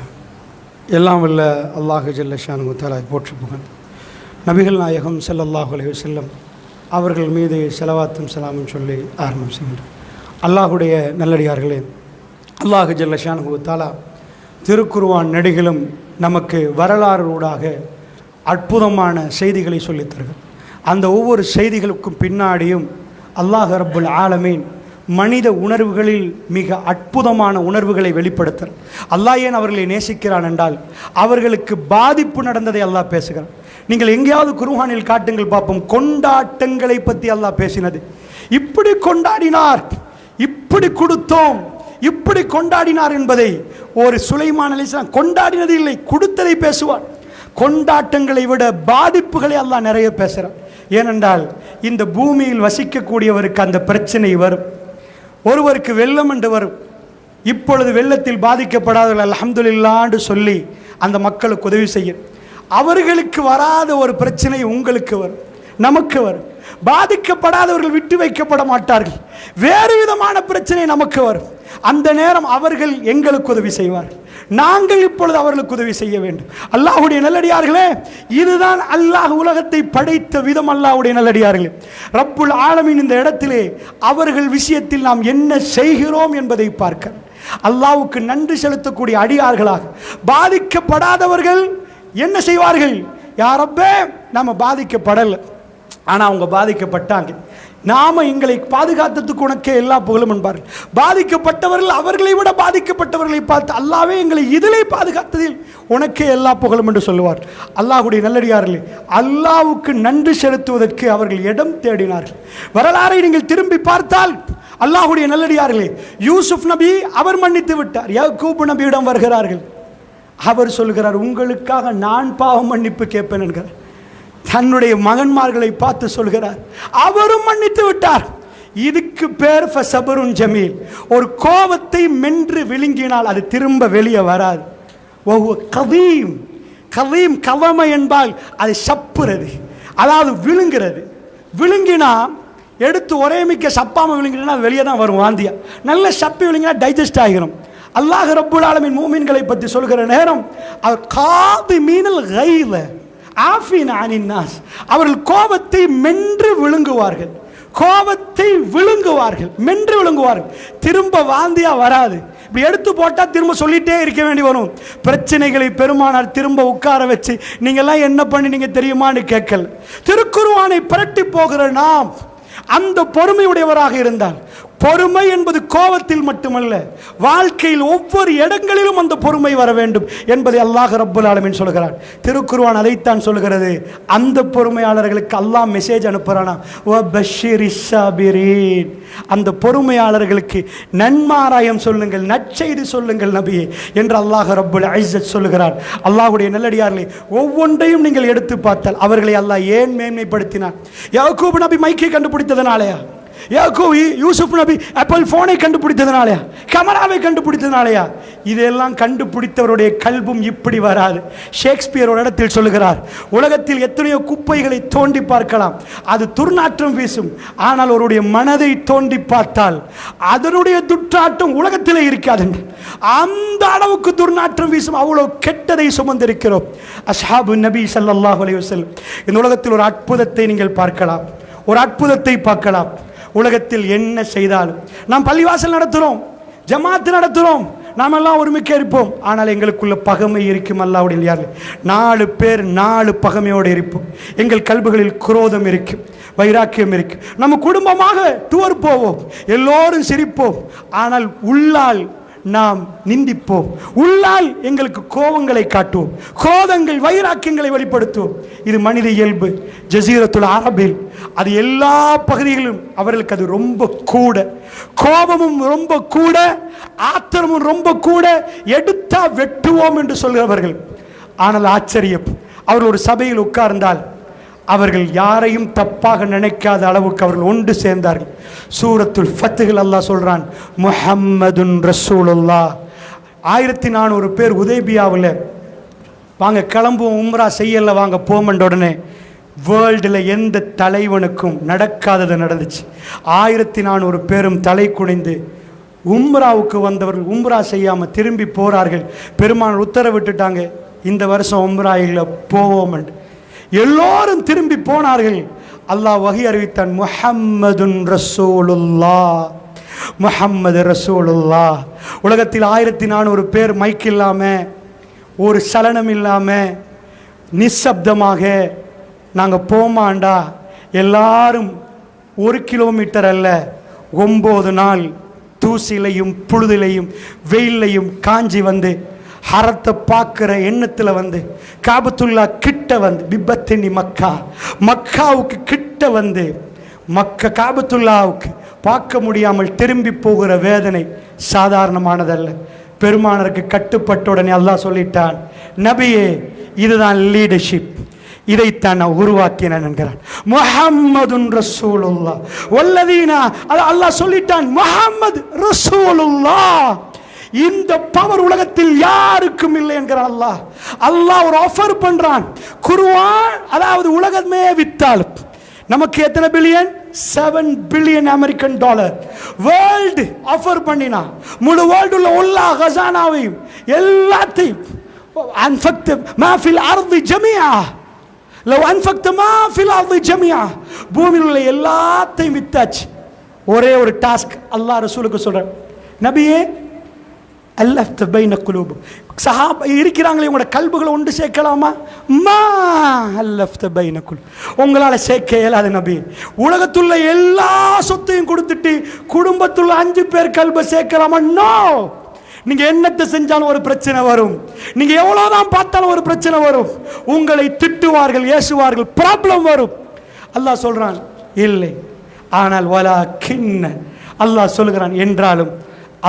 எல்லாம் வல்ல அல்லாஹ் ஜல்ல ஷானுஹு தஆலா போற்றி புகழ். நபிகள் நாயகம் ஸல்லல்லாஹு அலைஹி வஸல்லம் அவர்கள் மீது ஸலவாத்தும் ஸலாமும் சொல்லி ஆரம்பம் செய்கின்றோம். அல்லாஹ்வுடைய நல்லடியார்களே, அல்லாஹ் ஜல்ல ஷானுஹு தஆலா திருக்குர்ஆன் நடிகளும் நமக்கு வரலாறுடாக அற்புதமான செய்திகளை சொல்லித் தருகிறார். அந்த ஒவ்வொரு செய்திகளுக்கும் பின்னாடியும் அல்லாஹ் ரப்புல் ஆலமீன் மனித உணர்வுகளில் மிக அற்புதமான உணர்வுகளை வெளிப்படுத்துகிறார். அல்லாஹ் ஏன் அவர்களை நேசிக்கிறான் என்றால், அவர்களுக்கு பாதிப்பு நடந்ததை அல்லாஹ் பேசுகிறான். நீங்கள் எங்கேயாவது குர்ஆனில் காட்டுங்கள் பார்ப்போம், கொண்டாட்டங்களை பற்றி அல்லாஹ் பேசினது. இப்படி கொண்டாடினார், இப்படி கொடுத்தோம், இப்படி கொண்டாடினார் என்பதை ஒரு சுலைமான் அலைஹிஸ்ஸலாம் கொண்டாடினது இல்லை, கொடுத்ததை பேசுவார். கொண்டாட்டங்களை விட பாதிப்புகளை அல்லாஹ் நிறைய பேசுகிறார். ஏனென்றால் இந்த பூமியில் வசிக்கக்கூடியவருக்கு அந்த பிரச்சனை வரும். ஒருவருக்கு வெள்ளம் என்று வரும். இப்பொழுது வெள்ளத்தில் பாதிக்கப்படாதவர்கள் அல்ஹம்துலில்லாஹ்னு சொல்லி அந்த மக்களுக்கு உதவி செய்ய, அவர்களுக்கு வராத ஒரு பிரச்சனை உங்களுக்கு வரும், நமக்கு வரும். பாதிக்கப்படாதவர்கள் விட்டு வைக்கப்பட மாட்டார்கள். வேறு விதமான பிரச்சனை நமக்கு வரும். அந்த நேரம் அவர்கள் எங்களுக்கு உதவி செய்வார்கள். நாங்கள் இப்பொழுது அவர்களுக்கு உதவி செய்ய வேண்டும். அல்லாஹ்வுடைய நல்லடியார்களே, இதுதான் அல்லாஹ் உலகத்தை படைத்த விதம். அல்லாஹ்வுடைய நல்லடியார்களே, ரப்புல் ஆலமீன் இந்த இடத்திலே அவர்கள் விஷயத்தில் நாம் என்ன செய்கிறோம் என்பதை பார்க்க, அல்லாஹ்வுக்கு நன்றி செலுத்தக்கூடிய அடியார்களாக, பாதிக்கப்படாதவர்கள் என்ன செய்வார்கள்? யா ரப்பே, நம்ம பாதிக்கப்படலை, ஆனால் அவங்க பாதிக்கப்பட்டாங்க, நாம எங்களை பாதுகாத்ததுக்கு உனக்கே எல்லா புகழும் என்பார்கள். பாதிக்கப்பட்டவர்கள் அவர்களை விட பாதிக்கப்பட்டவர்களை பார்த்து, அல்லாவே எங்களை இதிலே பாதுகாத்ததில் உனக்கே எல்லா புகழும் என்று சொல்லுவார். அல்லாஹ்வுடைய நல்லடியார்களே, அல்லாஹ்வுக்கு நன்றி செலுத்துவதற்கு அவர்கள் இடம் தேடினார்கள். வரலாறை நீங்கள் திரும்பி பார்த்தால், அல்லாஹ்வுடைய நல்லடியார்களே, யூசுப் நபி அவர் மன்னித்து விட்டார். யாக்கூப் நபியிடம் வருகிறார்கள். அவர் சொல்கிறார், உங்களுக்காக நான் பாவ மன்னிப்பு கேட்பேன் என்கிறார். தன்னுடைய மகன்மார்களை பார்த்து சொல்கிறார், அவரும் மன்னித்து விட்டார். இதுக்கு பேர் ஃபஸபருன் ஜமீல். ஒரு கோபத்தை மென்று விழுங்கினால் அது திரும்ப வெளியே வராது. கதீம், கதீம் கவமை என்பால் அது சப்புறது, அதாவது விழுங்கிறது. விழுங்கினா எடுத்து ஒரே மிக்க சப்பாமல் விழுங்கினா வெளியே தான் வரும் வாந்தியா. நல்ல சப்பி விழுங்கினா டைஜஸ்ட் ஆகிரும். அல்லாஹ் ரப்புல் ஆலமீன் மூமின்களை பற்றி சொல்கிற நேரம், அவர் காதிமீனல் கைல ஆஃபின் அனின் நாஸ், அவர்கள் கோபத்தை மென்று விழுங்குவார்கள். கோபத்தை விழுங்குவார்கள், மென்று விழுங்குவார்கள். திரும்ப வாந்தியா வராது. இப்படி எடுத்து போட்டால் திரும்ப சொல்லிட்டே இருக்க வேண்டி வரும். பிரச்சனைகளை பெருமானார் திரும்ப உட்கார வச்சு, நீங்கள்லாம் என்ன பண்ணினீங்க தெரியுமான்னு கேட்கல. திருக்குர்ஆனை புரட்டி போகிற நாம் அந்த பொறுமையுடையவராக இருந்தால், பொறுமை என்பது கோபத்தில் மட்டுமல்ல, வாழ்க்கையில் ஒவ்வொரு இடங்களிலும் அந்த பொறுமை வர வேண்டும் என்பதை அல்லாஹ் ரப்புல் ஆலமீன் சொல்கிறார். திருக்குர்ஆன் அதைத்தான் சொல்கிறது. அந்த பொறுமையாளர்களுக்கு அல்லாஹ் மெசேஜ் அனுப்புகிறானா, வபஷ்ஷிரிஸ் சாபிரீன், அந்த பொறுமையாளர்களுக்கு நன்மாராயம் சொல்லுங்கள், நற்செய்தி சொல்லுங்கள் நபியே என்று அல்லாஹ் ரப்புல் இஸ்ஸத் சொல்கிறார். அல்லாஹ்வுடைய நல்லடியார்களே, ஒவ்வொன்றையும் நீங்கள் எடுத்து பார்த்தால் அவர்களை அல்லாஹ் ஏன் மேன்மைப்படுத்தினார்? யாக்கூப் நபி மைக்கை கண்டுபிடித்ததனாலயா? யூசுப் நபி ஆப்பிள் போனை கண்டுபிடித்ததனாலயா? கேமராவை கண்டுபிடித்ததனாலயா? இதெல்லாம் கண்டுபிடித்தவருடைய கல்பும் இப்படி வராது. ஷேக்ஸ்பியர் ஒரு இடத்தில் சொல்லுகிறார், உலகத்தில் எத்தனையோ குப்பைகளை தோண்டி பார்க்கலாம், அது துர்நாற்றம் வீசும். ஆனால் அவருடைய மனதை தோண்டி பார்த்தால் அதனுடைய துர்நாற்றம் உலகத்திலே இருக்காது. அந்த அளவுக்கு துர்நாற்றம் வீசும், அவ்வளவு கெட்டதை சுமந்திருக்கிறோம். அஸ்ஹாபு நபி ஸல்லல்லாஹு அலைஹி வஸல்லம். இந்த உலகத்தில் ஒரு அற்புதத்தை நீங்கள் பார்க்கலாம், ஒரு அற்புதத்தை பார்க்கலாம். உலகத்தில் என்ன செய்தாலும், நாம் பள்ளிவாசல் நடத்துகிறோம், ஜமாத்து நடத்துகிறோம், நாம் எல்லாம் ஒருமிக்க இருப்போம். ஆனால் எங்களுக்குள்ள பகைமை இருக்கும். அல்லாஹ்வுடைய யார் 4 பேர் 4 பகைமையோடு இருப்போம். எங்கள் கல்புகளில் குரோதம் இருக்கும், வைராக்கியம் இருக்கும். நம்ம குடும்பமாக டூர் போவோம், எல்லோரும் சிரிப்போம். ஆனால் உள்ளால் நாம் நிந்திப்போம், உள்ளால் எங்களுக்கு கோபங்களை காட்டுவோம், கோபங்கள் வைராக்கியங்களை வெளிப்படுத்துவோம். இது மனித இயல்பு. ஜசீரத்துல் அரபில் அது எல்லா பகுதிகளிலும் அவர்களுக்கு அது ரொம்ப கூட, கோபமும் ரொம்ப கூட, ஆத்திரமும் ரொம்ப கூட, எடுத்தா வெட்டுவோம் என்று சொல்கிறவர்கள். ஆனால் ஆச்சரியம், அவர் ஒரு சபையில் உட்கார்ந்தால் அவர்கள் யாரையும் தப்பாக நினைக்காத அளவுக்கு அவர்கள் ஒன்று சேர்ந்தார்கள். சூரத்துல் ஃபத்ஹில் அல்லாஹ் சொல்றான், முஹம்மதுன் ரசூலுல்லாஹ். 1400 பேர் உதைபியாவில் வாங்க கிளம்புவோம், உம்ரா செய்யல வாங்க போமன்ற உடனே வேர்ல்டில் எந்த தலைவனுக்கும் நடக்காதது நடந்துச்சு. 1400 பேரும் தலை குனிந்து உம்ராவுக்கு வந்தவர்கள் உம்ரா செய்யாமல் திரும்பி போகிறார்கள். பெருமாள் உத்தரவிட்டுட்டாங்க, இந்த வருஷம் உம்ரா இல்லை, போவோம் என்று. எல்லோரும் திரும்பி போனார்கள். அல்லாஹ் வஹி அறிவித்தான், முஹம்மதுன் ரசூலுல்லாஹ், முஹம்மது ரசூலுல்லாஹ். உலகத்தில் 1400 பேர் மைக் இல்லாமல், ஒரு சலனம் இல்லாமல், நிசப்தமாக நாங்கள் போமாண்டா, எல்லாரும் 1 கிலோமீட்டர் அல்ல, 9 நாள் தூசிலையும் புழுதிலையும் வெயிலையும் காஞ்சி வந்து ஹரத்தை பார்க்குற எண்ணத்தில் வந்து காபத்துல்லா கிட்ட வந்து பிப்பத்தினி மக்கா, மக்காவுக்கு கிட்ட வந்து காபத்துல்லாவுக்கு பார்க்க முடியாமல் திரும்பி போகிற வேதனை சாதாரணமானதல்ல. பெருமானருக்கு கட்டுப்பட்ட உடனே அல்லாஹ் சொல்லிட்டான், நபியே இதுதான் லீடர்ஷிப், இதைத்தான் நான் உருவாக்கினேன் என்கிறான். முஹம்மதுன் ரசூலுல்லாஹ் வல்லதீனா, அல்லாஹ் சொல்லிட்டான் முஹம்மது ரசூலுல்லாஹ். இந்த பவர் உலகத்தில் யாருக்கும் இல்லை என்கிறான் அல்லாஹ். அல்லாஹ் ஒரு ஆஃபர் பண்றான். குர்ஆன் அதாவது உலகமே வித்தால் நமக்கு எத்தனை billion? 7 billion American dollar world offer பண்ணினா, முழு வேர்ல்டு உள்ள எல்லா கசானாவையும் எல்லாத்தையும் அன்ஃபக்த மா ஃபில் அர்தி ஜமீஆ லவ் அன்ஃபக்த மா ஃபில் அர்தி ஜமீஆ, பூமியில் உள்ள எல்லாத்தையும் வித்தாச்சு. ஒரே ஒரு டாஸ்க் அல்லாஹ் ரசூலுக்கு சொல்றார், நபியே அல்லஃப்த பைன குலூப், சஹாபா இருக்கிறாங்களே உங்களோட கல்புகளை ஒன்று சேர்க்கலாமா? மா அல்லஃப்த பைன குலூப், உங்களால் சேர்க்க இயலாது நபி. உலகத்துள்ள எல்லா சொத்தையும் கொடுத்துட்டு குடும்பத்துள்ள 5 பேர் கல்பை சேர்க்கலாமா? நோ. நீங்க என்னத்தை செஞ்சாலும் ஒரு பிரச்சனை வரும், நீங்க எவ்வளவுதான் பார்த்தாலும் ஒரு பிரச்சனை வரும், உங்களை திட்டுவார்கள், ஏசுவார்கள், ப்ராப்ளம் வரும். அல்லாஹ் சொல்றான் இல்லை. ஆனால் வலாக்கின்ன, அல்லாஹ் சொல்கிறான் என்றாலும்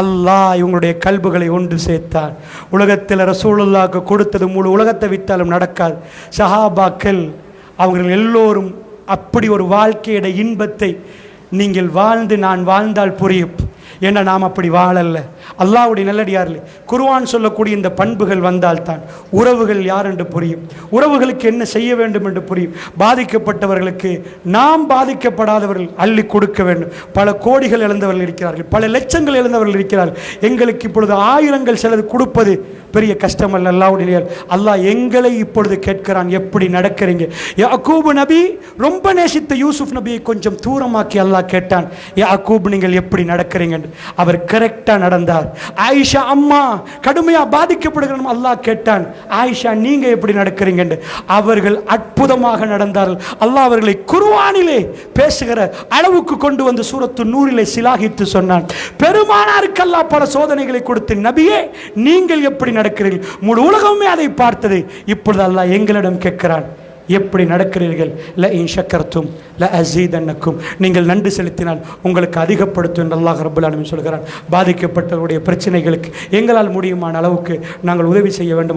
அல்லாஹ் இவங்களுடைய கல்புகளை ஒன்று சேர்த்தார். உலகத்தில் ரசூலுல்லாஹ்க்கு கொடுத்தது முழு உலகத்தை விட்டாலும் நடக்காது. சஹாபாக்கள் அவர்கள் எல்லோரும் அப்படி ஒரு வாழ்க்கையோட இன்பத்தை நீங்கள் வாழ்ந்து நான் வாழ்ந்தால் புரியும். ஏன்னா நாம் அப்படி வாழல்ல. அல்லாஹ்வுடைய நல்லடியார்களே, குர்ஆன் சொல்லக்கூடிய இந்த பண்புகள் வந்தால்தான் உறவுகள் யார் என்று புரியும், உறவுகளுக்கு என்ன செய்ய வேண்டும் என்று புரியும். பாதிக்கப்பட்டவர்களுக்கு நாம் பாதிக்கப்படாதவர்கள் அள்ளி கொடுக்க வேண்டும். பல கோடிகள் இழந்தவர்கள் இருக்கிறார்கள், பல லட்சங்கள் இழந்தவர்கள் இருக்கிறார்கள். எங்களுக்கு இப்பொழுது ஆயிரங்கள் சிலது கொடுப்பது பெரிய கஷ்டம் அல்ல. அல்லாஹ்வுடைய அல்லாஹ் எங்களை இப்பொழுது கேட்கிறான், எப்படி நடக்கிறீங்க? யாக்கூப் நபி ரொம்ப நேசித்த யூசுப் நபியை கொஞ்சம் தூரமாக்கி அல்லாஹ் கேட்டான், யாக்கூப் நீங்கள் எப்படி நடக்கிறீங்க? அவர் கரெக்டா நடந்தார். ஆயிஷா அம்மா கடுமையா பாதிக்கப்படுகிறோம், அல்லாஹ் கேட்டான், ஆயிஷா நீங்க எப்படி நடக்கிறீங்க? அவர்கள் அற்புதமாக நடந்தார்கள். அல்லாஹ் அவர்களை குர்ஆனிலே பேசுகிற அளவுக்கு கொண்டு வந்து சூரத்து நூறிலே சிலாகித்து சொன்னான். பெருமானாருக்கு அல்லாஹ் பல சோதனைகளை கொடுத்து, நபியே நீங்கள் எப்படி நடக்கிறீர்கள்? முழு உலகமே அதை பார்த்தது. இப்பொழுது அல்லாஹ் எங்களிடம் கேட்கிறான், எப்படி நடக்கிறீர்கள்? ல இன் ஷக்கர்தும் ல அஸீதன்னக்கும், நீங்கள் நன்றி செலுத்தினால் உங்களுக்கு அதிகப்படுத்தும் என்று அல்லாஹ் ரப்பல் ஆலமீன் சொல்கிறான். பாதிக்கப்பட்டவருடைய பிரச்சனைகளுக்கு எங்களால் முடியுமான அளவுக்கு நாங்கள் உதவி செய்ய வேண்டும்.